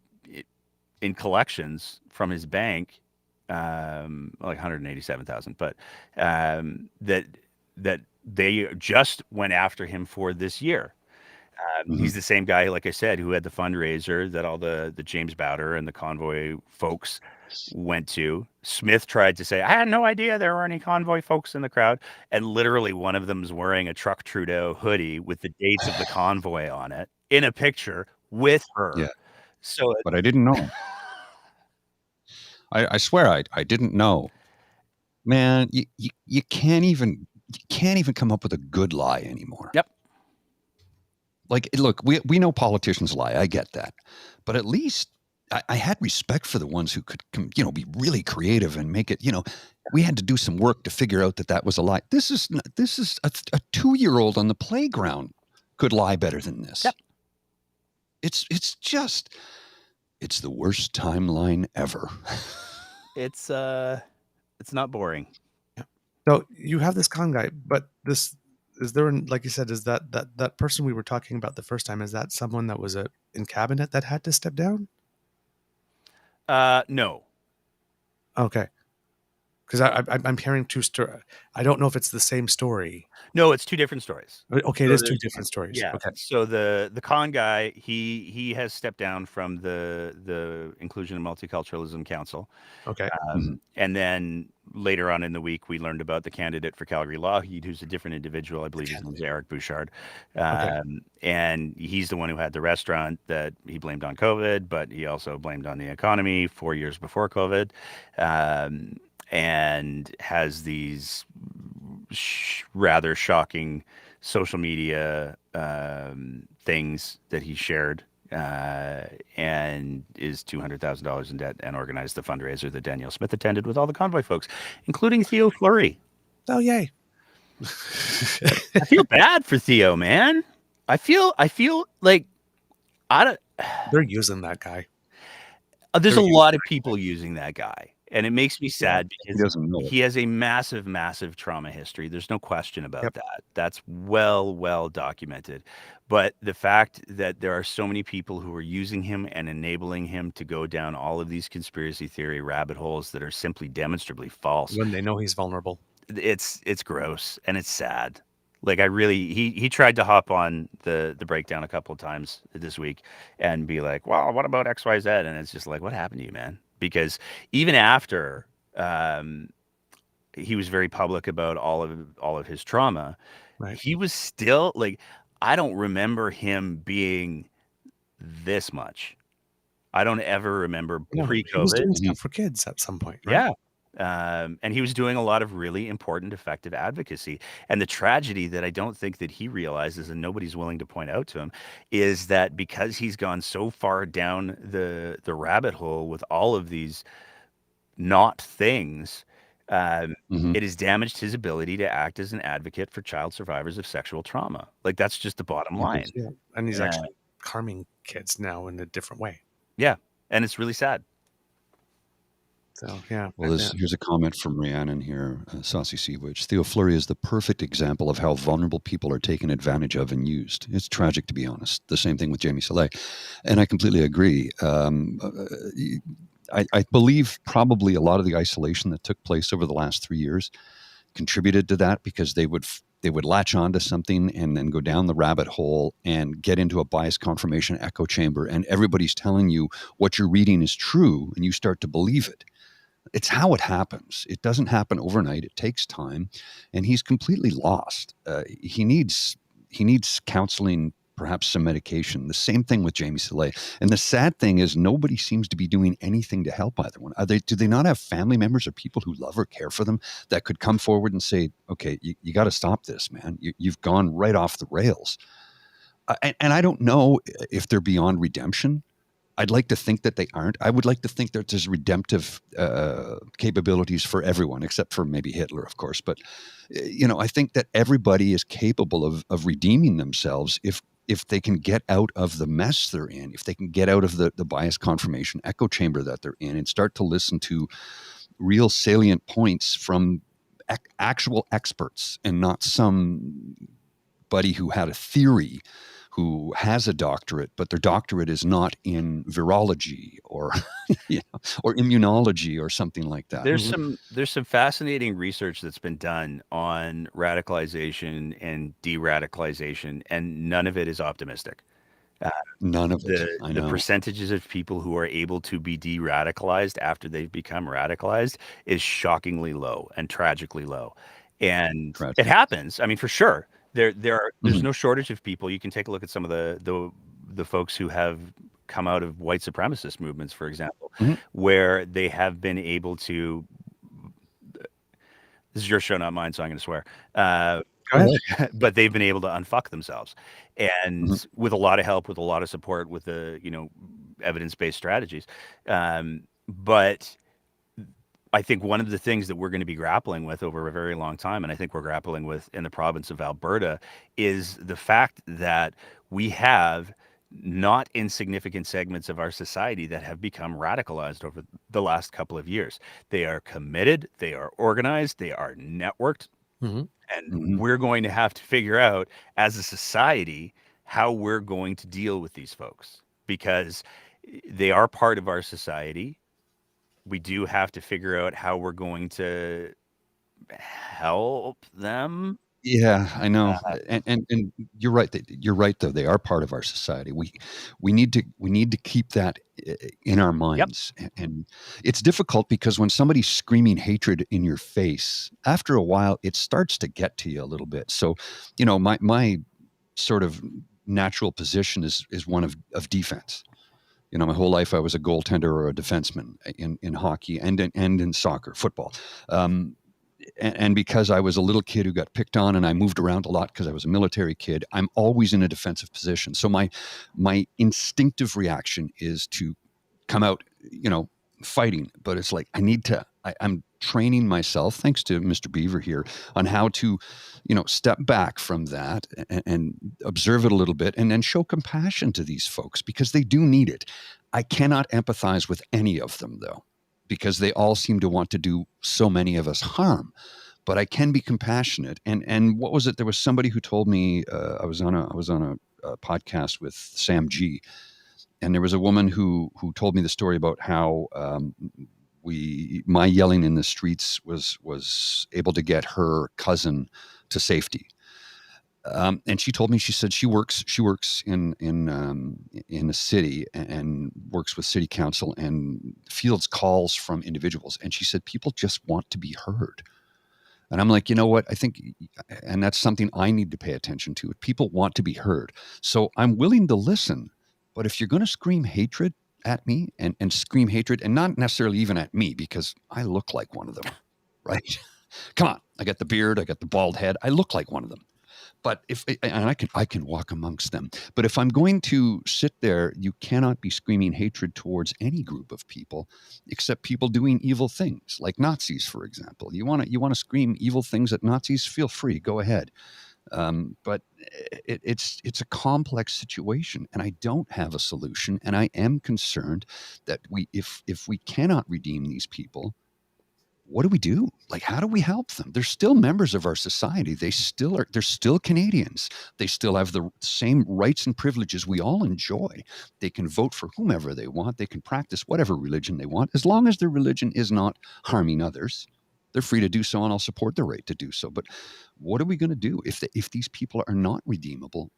collections from his bank, like 187,000, but that they just went after him for this year. He's the same guy, like I said, who had the fundraiser that all the James Bowder and the Convoy folks went to. Smith tried to say, I had no idea there were any Convoy folks in the crowd, and literally one of them's wearing a Truck Trudeau hoodie with the dates of the convoy on it in a picture with her. Yeah. So, but I didn't know. I swear I didn't know. Man, you can't even come up with a good lie anymore. Yep. Like, look, we know politicians lie. I get that, but at least I had respect for the ones who could, be really creative and make it. We had to do some work to figure out that was a lie. This is a 2-year-old on the playground could lie better than this. Yep. It's just, it's the worst timeline ever. It's not boring. Yeah. So you have this con guy, but is there, like you said, is that person we were talking about the first time, is that someone that was in cabinet that had to step down? No. Okay. Because I'm hearing two stories. I don't know if it's the same story. No, it's two different stories. Okay, it is two different stories. Yeah. Okay. So the con guy, he has stepped down from the Inclusion and Multiculturalism Council. Okay. And then later on in the week, we learned about the candidate for Calgary Lougheed, who's a different individual. I believe his name is Eric Bouchard. And he's the one who had the restaurant that he blamed on COVID, but he also blamed on the economy 4 years before COVID. And has these rather shocking social media things that he shared, and is $200,000 in debt, and organized the fundraiser that Danielle Smith attended with all the Convoy folks, including Theo Fleury. Oh, yay. I feel bad for Theo, man. I feel like they're using that guy. There's a lot of people using that guy. And it makes me sad He because doesn't know it. he has a massive, massive trauma history. There's no question about that. That's well documented. But the fact that there are so many people who are using him and enabling him to go down all of these conspiracy theory rabbit holes that are simply demonstrably false, When they know he's vulnerable. it's gross and it's sad. Like he tried to hop on the breakdown a couple of times this week and be like, well, what about XYZ? And it's just like, what happened to you, man? Because even after he was very public about all of his trauma, Right. he was still like, I don't remember him being this much. I don't ever remember No, he was pre-COVID. doing stuff for kids at some point, right? Yeah. And he was doing a lot of really important, effective advocacy. And the tragedy that I don't think that he realizes, and nobody's willing to point out to him, is that because he's gone so far down the rabbit hole with all of these not things, it has damaged his ability to act as an advocate for child survivors of sexual trauma. Like, that's just the bottom line. Yeah. And he's actually harming kids now in a different way. Yeah. And it's really sad. So, yeah. Well, here's a comment from Rhiannon here, Saucy Seawitch. Theo Fleury is the perfect example of how vulnerable people are taken advantage of and used. It's tragic, to be honest. The same thing with Jamie Saleh. And I completely agree. I believe probably a lot of the isolation that took place over the last 3 years contributed to that, because they would latch on to something and then go down the rabbit hole and get into a bias confirmation echo chamber, and everybody's telling you what you're reading is true and you start to believe it. It's how it happens. It doesn't happen overnight. It takes time, and he's completely lost. He needs counseling, perhaps some medication. The same thing with Jamie Saleh. And the sad thing is, nobody seems to be doing anything to help either one. Do they not have family members or people who love or care for them that could come forward and say, okay, you got to stop this, man. You've gone right off the rails. And I don't know if they're beyond redemption. I'd like to think that they aren't. I would like to think that there's redemptive capabilities for everyone, except for maybe Hitler, of course. But, I think that everybody is capable of redeeming themselves if they can get out of the mess they're in, if they can get out of the bias confirmation echo chamber that they're in and start to listen to real salient points from actual experts and not somebody who had a theory, who has a doctorate, but their doctorate is not in virology or or immunology or something like that. There's some fascinating research that's been done on radicalization and de-radicalization, and none of it is optimistic. None of it. I know. The percentages of people who are able to be de-radicalized after they've become radicalized is shockingly low and tragically low. And it happens. I mean, for sure. There's no shortage of people. You can take a look at some of the folks who have come out of white supremacist movements, for example, where they have been able to. This is your show, not mine, so I'm going to swear. But they've been able to unfuck themselves, and with a lot of help, with a lot of support, with the evidence-based strategies. But I think one of the things that we're going to be grappling with over a very long time, and I think we're grappling with in the province of Alberta, is the fact that we have not insignificant segments of our society that have become radicalized over the last couple of years. They are committed, they are organized, they are networked, and we're going to have to figure out as a society how we're going to deal with these folks, because they are part of our society. We do have to figure out how we're going to help them. Yeah, I know. And you're right. You're right, though. They are part of our society. We need to keep that in our minds. And it's difficult because when somebody's screaming hatred in your face, after a while, it starts to get to you a little bit. So, my sort of natural position is one of defense. My whole life I was a goaltender or a defenseman in hockey and in soccer, football. And because I was a little kid who got picked on and I moved around a lot because I was a military kid, I'm always in a defensive position. So my instinctive reaction is to come out, fighting. But it's like I'm training myself, thanks to Mr. Beaver here, on how to, step back from that and observe it a little bit and then show compassion to these folks because they do need it. I cannot empathize with any of them, though, because they all seem to want to do so many of us harm. But I can be compassionate. And what was it? There was somebody who told me, I was on a podcast with Sam G, and there was a woman who told me the story about how my yelling in the streets was able to get her cousin to safety. And she told me, she said she works in a city and works with city council and fields calls from individuals. And she said people just want to be heard. And I'm like, you know what? I think, and that's something I need to pay attention to. People want to be heard. So I'm willing to listen. But if you're going to scream hatred at me and scream hatred, and not necessarily even at me, because I look like one of them, right? Come on. I got the beard. I got the bald head. I look like one of them. But I can walk amongst them. But if I'm going to sit there, you cannot be screaming hatred towards any group of people, except people doing evil things, like Nazis, for example. You want to scream evil things at Nazis? Feel free, go ahead. But it's a complex situation, and I don't have a solution. And I am concerned that if we cannot redeem these people, what do we do? Like, how do we help them? They're still members of our society. They're still Canadians. They still have the same rights and privileges we all enjoy. They can vote for whomever they want. They can practice whatever religion they want, as long as their religion is not harming others. They're free to do so, and I'll support their right to do so. But what are we going to do if these people are not redeemable?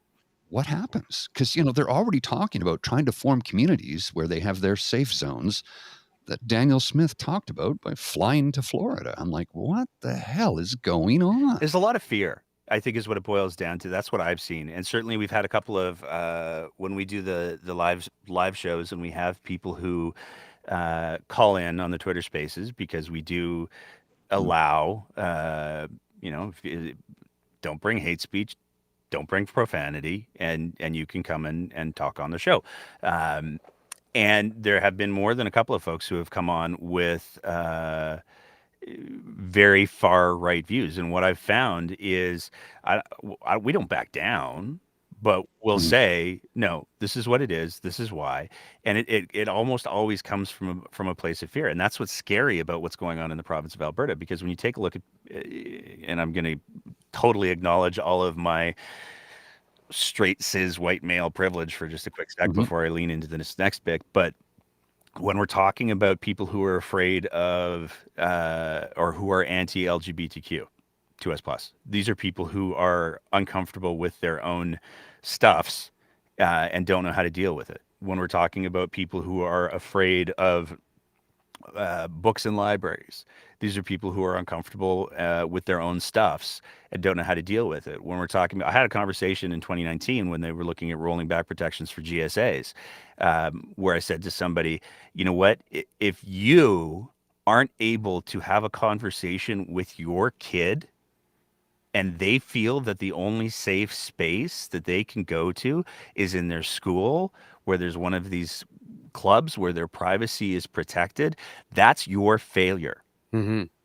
What happens? Because, they're already talking about trying to form communities where they have their safe zones that Daniel Smith talked about by flying to Florida. I'm like, what the hell is going on? There's a lot of fear, I think, is what it boils down to. That's what I've seen. And certainly we've had a couple of, when we do the live shows, and we have people who call in on the Twitter Spaces, because we do allow, don't bring hate speech, don't bring profanity, and you can come in and talk on the show. And there have been more than a couple of folks who have come on with very far right views. And what I've found is we don't back down, but we'll say, no, this is what it is. This is why. And it almost always comes from a place of fear. And that's what's scary about what's going on in the province of Alberta, because when you take a look at, and I'm going to totally acknowledge all of my straight cis white male privilege for just a quick sec before I lean into this next bit. But when we're talking about people who are afraid of or who are anti-LGBTQ, 2S+, these are people who are uncomfortable with their own stuffs and don't know how to deal with it. When we're talking about people who are afraid of books in libraries, these are people who are uncomfortable with their own stuffs and don't know how to deal with it. When we're talking about, I had a conversation in 2019 when they were looking at rolling back protections for GSAs, where I said to somebody, you know what, if you aren't able to have a conversation with your kid and they feel that the only safe space that they can go to is in their school, where there's one of these clubs where their privacy is protected, that's your failure.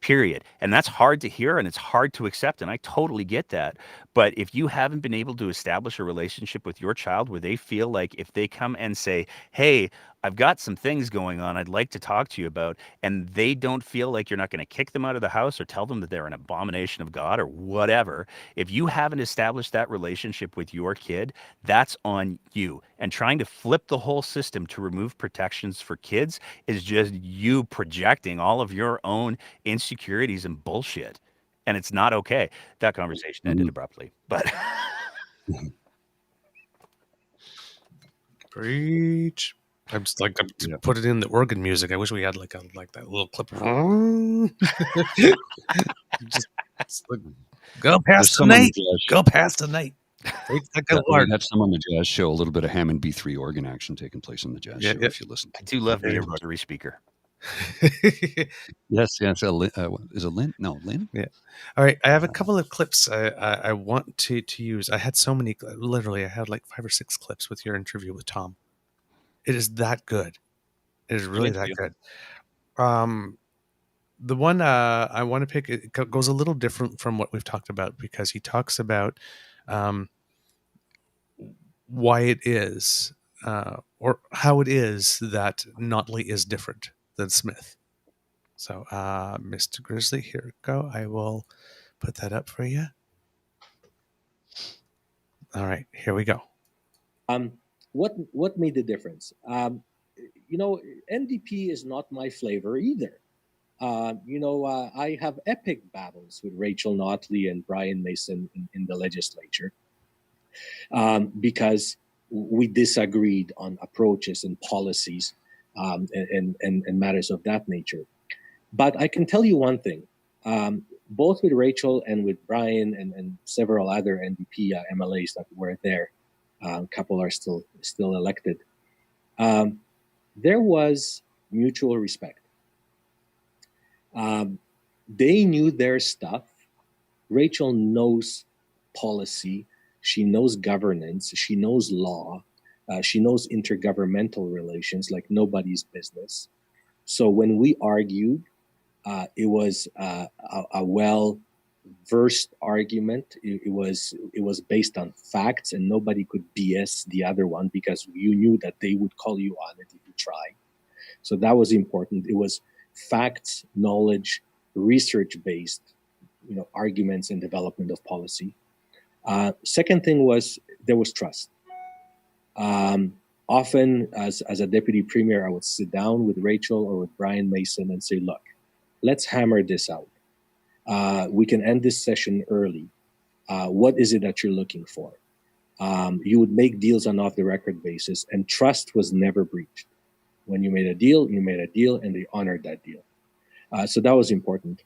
Period. And that's hard to hear, and it's hard to accept, and I totally get that. But if you haven't been able to establish a relationship with your child where they feel like if they come and say, hey, I've got some things going on I'd like to talk to you about, and they don't feel like you're not going to kick them out of the house or tell them that they're an abomination of God or whatever, if you haven't established that relationship with your kid, that's on you. And trying to flip the whole system to remove protections for kids is just you projecting all of your own insecurities and bullshit. And it's not okay. That conversation ended abruptly, but Preach. I'm just put it in the organ music. I wish we had like that little clip. just like, go past the night. Go past the night. We had some on the jazz show, a little bit of Hammond B3 organ action taking place on the jazz show. If you listen, I do love me a rotary speaker. Yes. Is it Lynn? No, Lynn. Yeah. All right. I have a couple of clips I want to use. I had so many. Literally, I had like 5 or 6 clips with your interview with Tom. It is that good. It is really that good. The one I want to pick, it goes a little different from what we've talked about, because he talks about why it is or how it is that Notley is different than Smith. So, Mr. Grizzly, here we go. I will put that up for you. All right, here we go. What made the difference? NDP is not my flavor either. I have epic battles with Rachel Notley and Brian Mason in the legislature because we disagreed on approaches and policies and matters of that nature. But I can tell you one thing. Both with Rachel and with Brian and several other NDP MLAs that were there, a couple are still elected. There was mutual respect. They knew their stuff. Rachel knows policy. She knows governance. She knows law. She knows intergovernmental relations like nobody's business. So when we argued, it was a well-versed argument. It was based on facts, and nobody could BS the other one because you knew that they would call you on it if you tried. So that was important. It was facts, knowledge, research-based, arguments and development of policy. Second thing was there was trust. Often, as a deputy premier, I would sit down with Rachel or with Brian Mason and say, look, let's hammer this out. We can end this session early. What is it that you're looking for? You would make deals on off-the-record basis, and trust was never breached. When you made a deal, and they honored that deal. So that was important.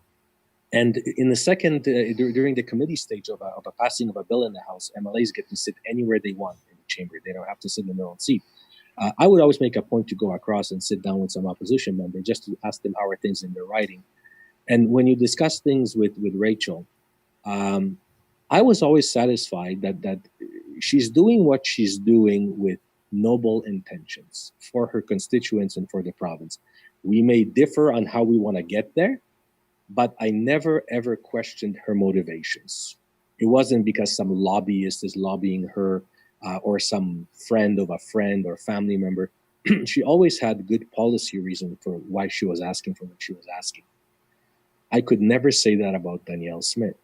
And in the second, during the committee stage of a passing of a bill in the House, MLAs get to sit anywhere they want in the chamber. They don't have to sit in their own seat. I would always make a point to go across and sit down with some opposition member just to ask them how are things in their writing. And when you discuss things with Rachel, I was always satisfied that she's doing what she's doing with noble intentions for her constituents and for the province. We may differ on how we want to get there, but I never, ever questioned her motivations. It wasn't because some lobbyist is lobbying her or some friend of a friend or family member. She always had good policy reason for why she was asking for what she was asking. I could never say that about Danielle Smith.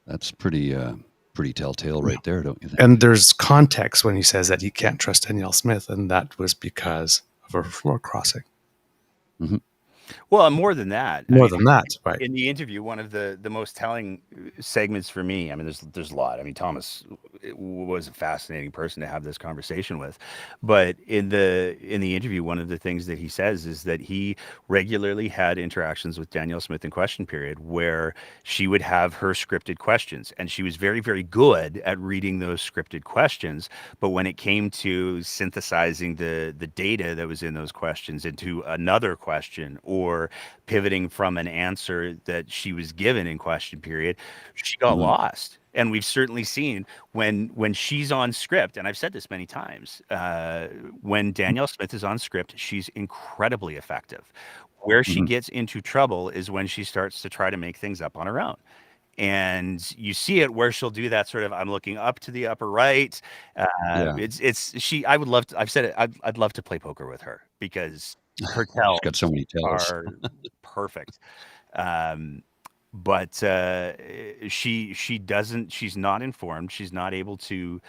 That's pretty telltale right there, don't you think? And there's context when he says that he can't trust Danielle Smith, and that was because of her floor crossing. Mm-hmm. Well, more than that. Right. In the interview, one of the most telling segments for me, there's a lot. Thomas was a fascinating person to have this conversation with. But in the interview, one of the things that he says is that he regularly had interactions with Danielle Smith in question period where she would have her scripted questions. And she was very, very good at reading those scripted questions. But when it came to synthesizing the data that was in those questions into another question or pivoting from an answer that she was given in question period, she got lost. And we've certainly seen when she's on script, and I've said this many times, when Danielle Smith is on script, she's incredibly effective. Where she gets into trouble is when she starts to try to make things up on her own. And you see it where she'll do that sort of, I'm looking up to the upper right. I've said it, I'd love to play poker with her because her tells got so many tells. are perfect. But she's not informed. She's not able to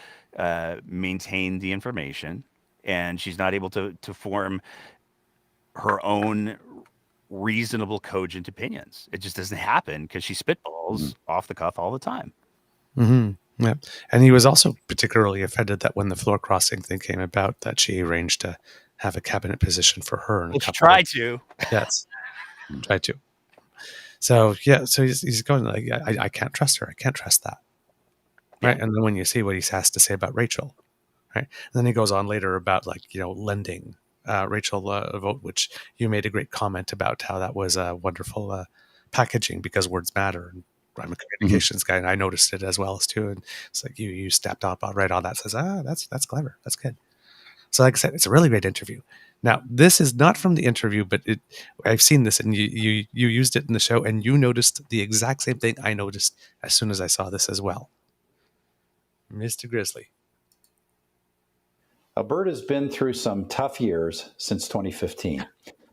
maintain the information, and she's not able to form her own reasonable, cogent opinions. It just doesn't happen because she spitballs off the cuff all the time. Mm-hmm. Yeah. And he was also particularly offended that when the floor crossing thing came about, that she arranged to have a cabinet position for her. Well, she tried to. Yes. Tried to. So, yeah. So he's going like, I can't trust her. I can't trust that. Right. Yeah. And then when you see what he has to say about Rachel, right. And then he goes on later about lending Rachel a vote, which you made a great comment about how that was a wonderful packaging because words matter. And I'm a communications guy, and I noticed it as well as too. And it's like you stepped up right on that. Says, that's clever. That's good. So like I said, it's a really great interview. Now, this is not from the interview, but I've seen this, and you used it in the show, and you noticed the exact same thing I noticed as soon as I saw this as well. Mr. Grizzly. Alberta's been through some tough years since 2015.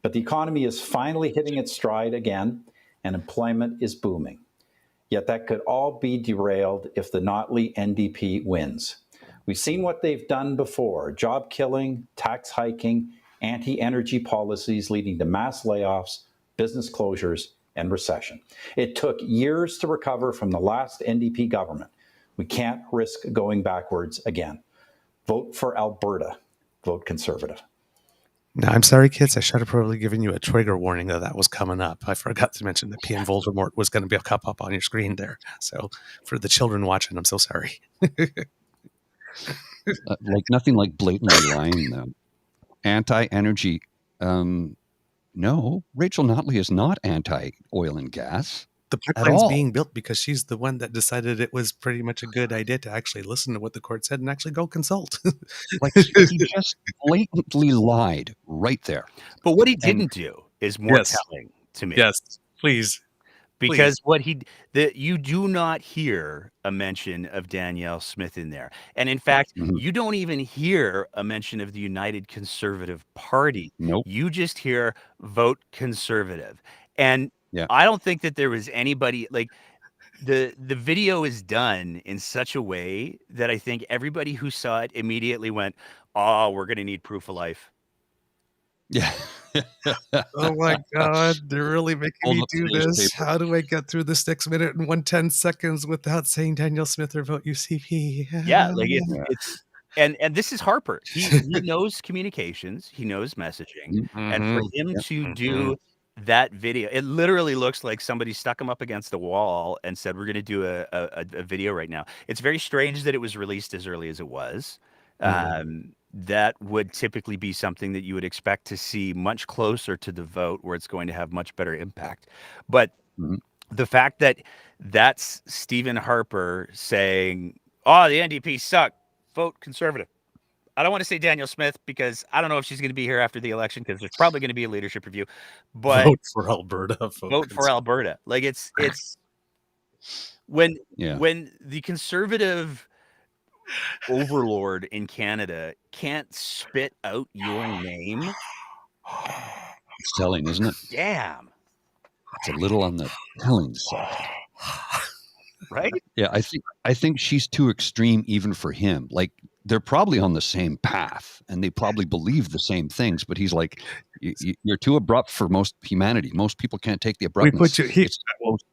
But the economy is finally hitting its stride again, and employment is booming. Yet that could all be derailed if the Notley NDP wins. We've seen what they've done before: job killing, tax hiking, anti-energy policies leading to mass layoffs, business closures, and recession. It took years to recover from the last NDP government. We can't risk going backwards again. Vote for Alberta. Vote Conservative. Now, I'm sorry, kids. I should have probably given you a trigger warning that was coming up. I forgot to mention that PM Voldemort was going to be a cup up on your screen there. So for the children watching, I'm so sorry. Like nothing like blatantly lying, though. Anti-energy. No, Rachel Notley is not anti-oil and gas. The At pipeline's all. being built because she's the one that decided it was pretty much a good idea to actually listen to what the court said and actually go consult. Like he just blatantly lied right there. But what he didn't do is more Yes. telling to me. Yes, please. Because you do not hear a mention of Danielle Smith in there. And in fact, Mhm. you don't even hear a mention of the United Conservative Party. Nope. You just hear vote conservative. And Yeah. I don't think that there was anybody like the video is done in such a way that I think everybody who saw it immediately went, "Oh, we're going to need proof of life." Yeah. Oh my God, they're really making Hold me up do today's this. paper. How do I get through this next minute and 110 seconds without saying Danielle Smith or vote UCP? Yeah, like it's and this is Harper. He knows communications, he knows messaging, and for him to do that video, it literally looks like somebody stuck him up against a wall and said, "We're going to do a video right now." It's very strange that it was released as early as it was. That would typically be something that you would expect to see much closer to the vote, where it's going to have much better impact. But Mhm. the fact that that's Stephen Harper saying, "Oh, the NDP suck. Vote conservative." I don't want to say Danielle Smith because I don't know if she's going to be here after the election, because there's probably going to be a leadership review. But Vote for Alberta. vote for Alberta. Like it's when Yeah. when the conservative overlord in Canada can't spit out your name. It's telling, isn't it? Damn. It's a little on the telling side. Right? Yeah, I think she's too extreme even for him. Like they're probably on the same path and they probably believe the same things, but he's like, you're too abrupt for most humanity. Most people can't take the abruptness. It's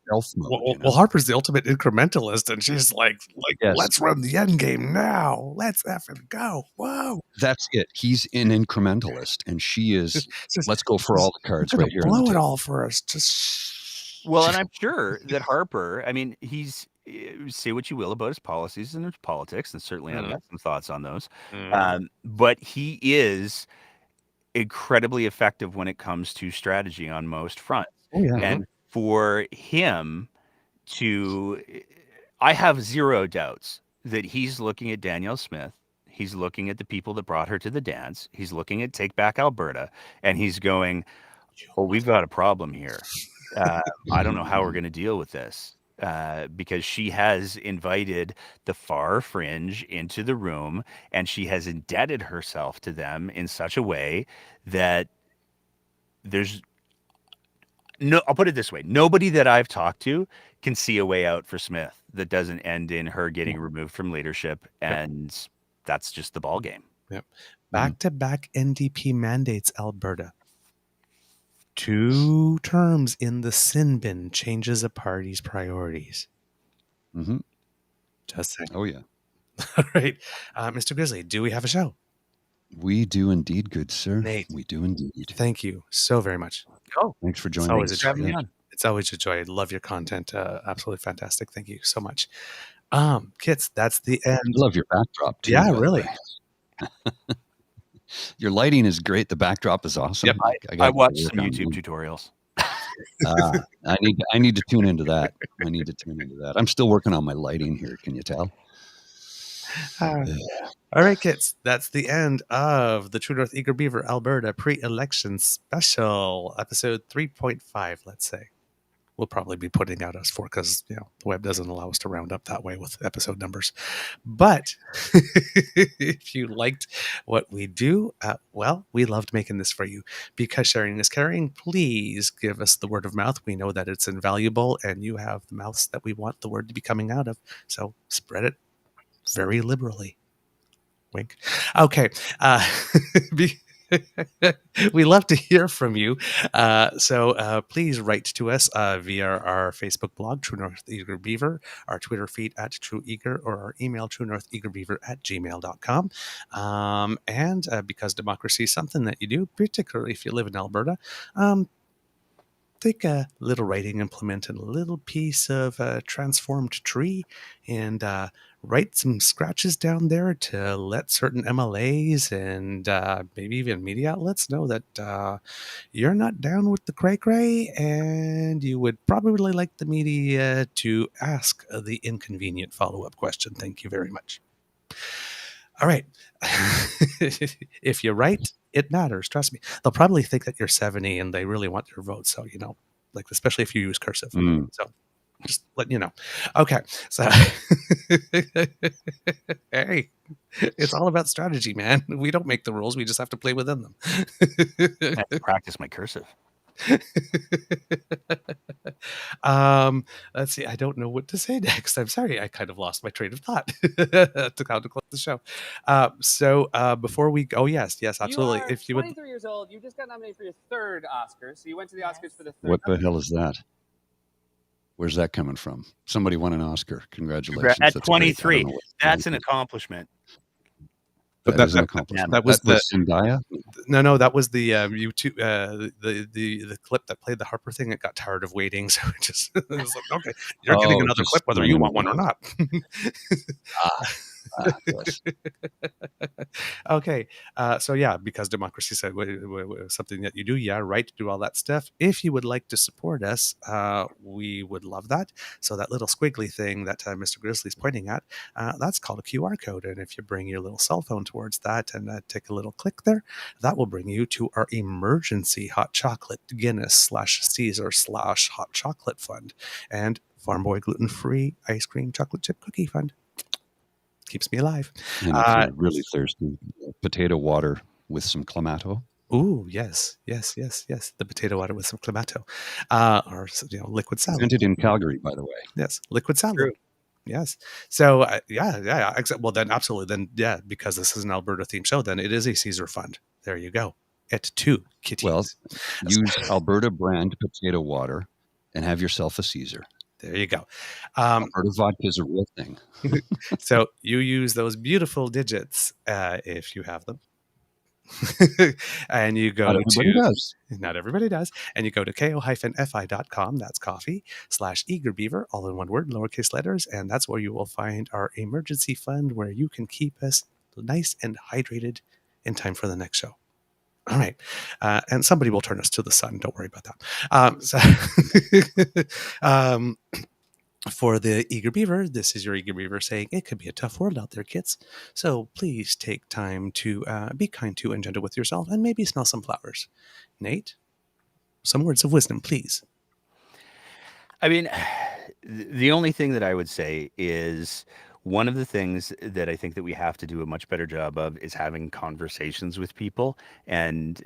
stealth mode, well, Harper's the ultimate incrementalist, and she's like Yes. let's run the end game now. Let's effing go. Whoa. That's it. He's an incrementalist, and she is. Let's go for all the cards right here. Blow it all for us. Just Well, and I'm sure that Harper, I mean, he's say what you will about his policies and his politics, and certainly I've got some thoughts on those. But he is incredibly effective when it comes to strategy on most fronts. Oh, yeah. And for him to, I have zero doubts that he's looking at Danielle Smith. He's looking at the people that brought her to the dance. He's looking at Take Back Alberta, and he's going, "Oh, we've got a problem here. I don't know how we're going to deal with this." Because she has invited the far fringe into the room, and she has indebted herself to them in such a way that there's no, I'll put it this way: nobody that I've talked to can see a way out for Smith that doesn't end in her getting removed from leadership, and that's just the ball game. Yep. Back-to-back NDP mandates, Alberta. 2 terms in the sin bin changes a party's priorities. Mm-hmm. Just saying. Oh, yeah. All right. Mr. Grizzly, do we have a show? We do indeed, good sir. Nate. We do indeed. Thank you so very much. Oh, Thanks for joining always us. a joy. Yeah. It's always a joy. I love your content. Absolutely fantastic. Thank you so much. Kits, that's the end. I love your backdrop, too. Yeah, by the really. way. Your lighting is great. The backdrop is awesome. Yep. I watched some YouTube tutorials. I need to tune into that. I'm still working on my lighting here. Can you tell? All right, kids. That's the end of the True North Eager Beaver Alberta pre-election special, episode 3.5, let's say. we'll probably be putting out us for, because the web doesn't allow us to round up that way with episode numbers. But if you liked what we do, well, we loved making this for you, because sharing is caring. Please give us the word of mouth. We know that it's invaluable, and you have the mouths that we want the word to be coming out of. So spread it very liberally. Wink. Okay. We love to hear from you. So please write to us via our Facebook blog, True North Eager Beaver, our Twitter feed at True Eager, or our email, truenortheagerbeaver@gmail.com. And because democracy is something that you do, particularly if you live in Alberta, take a little writing implement and a little piece of a transformed tree and write some scratches down there to let certain MLAs and maybe even media outlets know that you're not down with the cray-cray, and you would probably like the media to ask the inconvenient follow-up question. Thank you very much. All right. If you write, it matters. Trust me. They'll probably think that you're 70 and they really want your vote. So, like, especially if you use cursive. So just letting you know. Okay. So, hey, it's all about strategy, man. We don't make the rules. We just have to play within them. I have to practice my cursive. Let's see. I don't know what to say next. I'm sorry. I kind of lost my train of thought to how to close the show. So before we go, yes, absolutely. If you 23 years old, you just got nominated for your third Oscar. So you went to the Oscars for the third. What the hell is that? Where's that coming from? Somebody won an Oscar. Congratulations. At 23, that's an accomplishment. But that is an accomplishment. That was the Zendaya? No, that was the YouTube the clip that played the Harper thing. It got tired of waiting, so it just it was like, okay, you're getting another clip whether you want one or not. Yes. Okay, so yeah, because democracy said something that you do, right, to do all that stuff. If you would like to support us, we would love that. So that little squiggly thing that Mr. Grizzly's pointing at, that's called a QR code, and if you bring your little cell phone towards that and take a little click there, that will bring you to our emergency hot chocolate Guinness /Caesar /hot chocolate fund and Farm Boy gluten-free ice cream chocolate chip cookie fund. Keeps me alive. And if you're really thirsty, potato water with some Clamato. Ooh, yes. The potato water with some Clamato, or liquid salad. Invented in Calgary, by the way. Yes, liquid salad. True. Yes. So yeah. Well, then absolutely. Then yeah, because this is an Alberta themed show, then it is a Caesar fund. There you go. At 2 kitties. Well, use Alberta brand potato water and have yourself a Caesar. There you go. Alberta vodka is a real thing. So you use those beautiful digits if you have them. And you go not everybody does. And you go to ko-fi.com. That's coffee /eagerbeaver, all in one word, lowercase letters. And that's where you will find our emergency fund, where you can keep us nice and hydrated in time for the next show. All right. And somebody will turn us to the sun. Don't worry about that. For the Eager Beaver, this is your Eager Beaver saying it could be a tough world out there, kids. So please take time to be kind to and gentle with yourself, and maybe smell some flowers. Nate, some words of wisdom, please. I mean, the only thing that I would say is one of the things that I think that we have to do a much better job of is having conversations with people and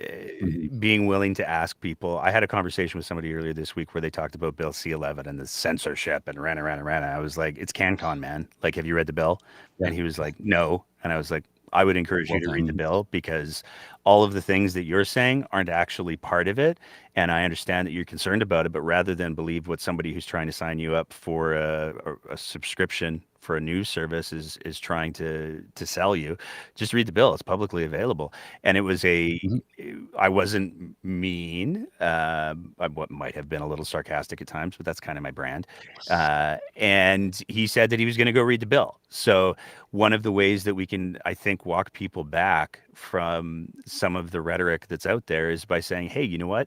being willing to ask people. I had a conversation with somebody earlier this week where they talked about Bill C-11 and the censorship and rana. I was like, it's CanCon, man. Like, have you read the bill? Yeah. And he was like, no. And I was like, I would encourage you to read the bill, because all of the things that you're saying aren't actually part of it. And I understand that you're concerned about it, but rather than believe what somebody who's trying to sign you up for a subscription for a news service is trying to sell you, just read the bill. It's publicly available. And it was I wasn't mean. What might have been a little sarcastic at times, but that's kind of my brand. And he said that he was going to go read the bill. So one of the ways that we can, I think, walk people back from some of the rhetoric that's out there is by saying, hey, you know what?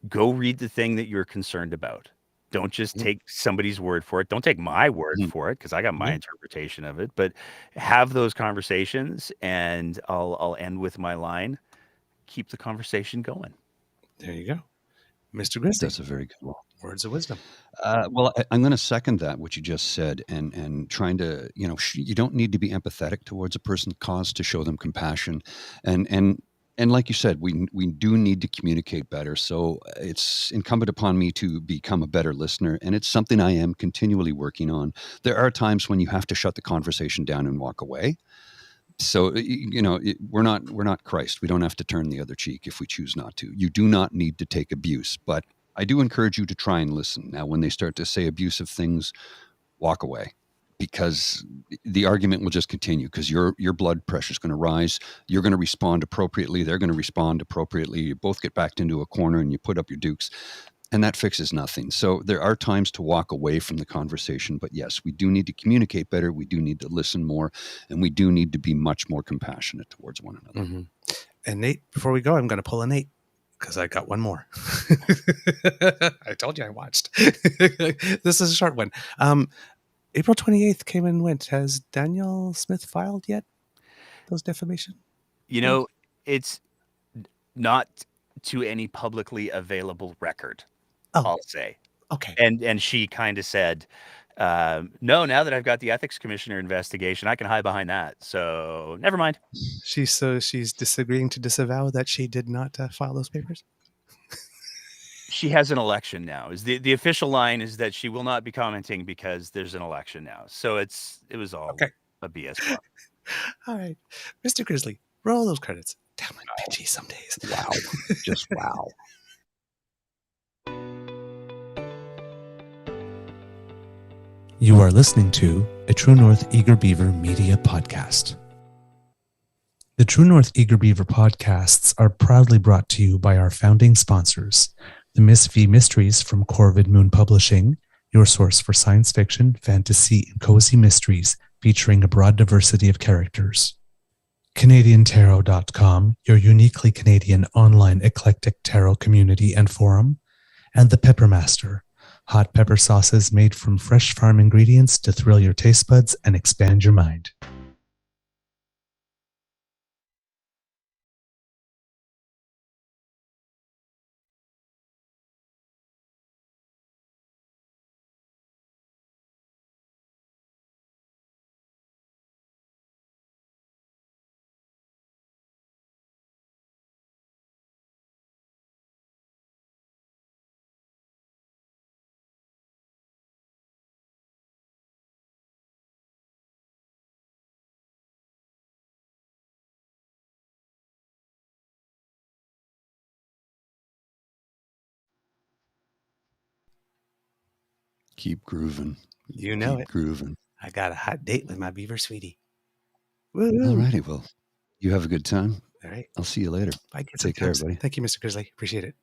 Go read the thing that you're concerned about. Don't just take somebody's word for it. Don't take my word for it, because I got my interpretation of it. But have those conversations, and I'll end with my line: keep the conversation going. There you go. Mr. Grizzly, That's a very good one. words of wisdom. Well, I'm going to second that, what you just said, and trying to, you don't need to be empathetic towards a person's cause to show them compassion, and like you said, we do need to communicate better. So it's incumbent upon me to become a better listener, and it's something I am continually working on. There are times when you have to shut the conversation down and walk away. So we're not Christ. We don't have to turn the other cheek if we choose not to. You do not need to take abuse, but I do encourage you to try and listen. Now, when they start to say abusive things, walk away, because the argument will just continue, because your blood pressure is going to rise. You're going to respond appropriately. They're going to respond appropriately. You both get backed into a corner and you put up your dukes, and that fixes nothing. So there are times to walk away from the conversation, but yes, we do need to communicate better. We do need to listen more, and we do need to be much more compassionate towards one another. Mm-hmm. And Nate, before we go, I'm going to pull a Nate, because I got one more. I told you I watched. This is a short one. April 28th came and went. Has Daniel Smith filed yet those defamation? It's not to any publicly available record, I'll say. Okay. And she kind of said, no, now that I've got the ethics commissioner investigation, I can hide behind that. So never mind. She's disagreeing to disavow that she did not file those papers? She has an election now. Is the official line is that she will not be commenting because there's an election now. So it was all a BS plot. All right. Mr. Grizzly, roll those credits. Damn, I'm pitchy some days. Wow. Just wow. You are listening to a True North Eager Beaver media podcast. The True North Eager Beaver podcasts are proudly brought to you by our founding sponsors, the Miss V Mysteries from Corvid Moon Publishing, your source for science fiction, fantasy, and cozy mysteries featuring a broad diversity of characters. CanadianTarot.com, your uniquely Canadian online eclectic tarot community and forum, and the Peppermaster, hot pepper sauces made from fresh farm ingredients to thrill your taste buds and expand your mind. Keep grooving. You know Keep it. grooving. I got a hot date with my beaver sweetie. All righty. Well, you have a good time. All right. I'll see you later. Bye, kids. Take care, buddy. Thank you, Mr. Grizzly. Appreciate it.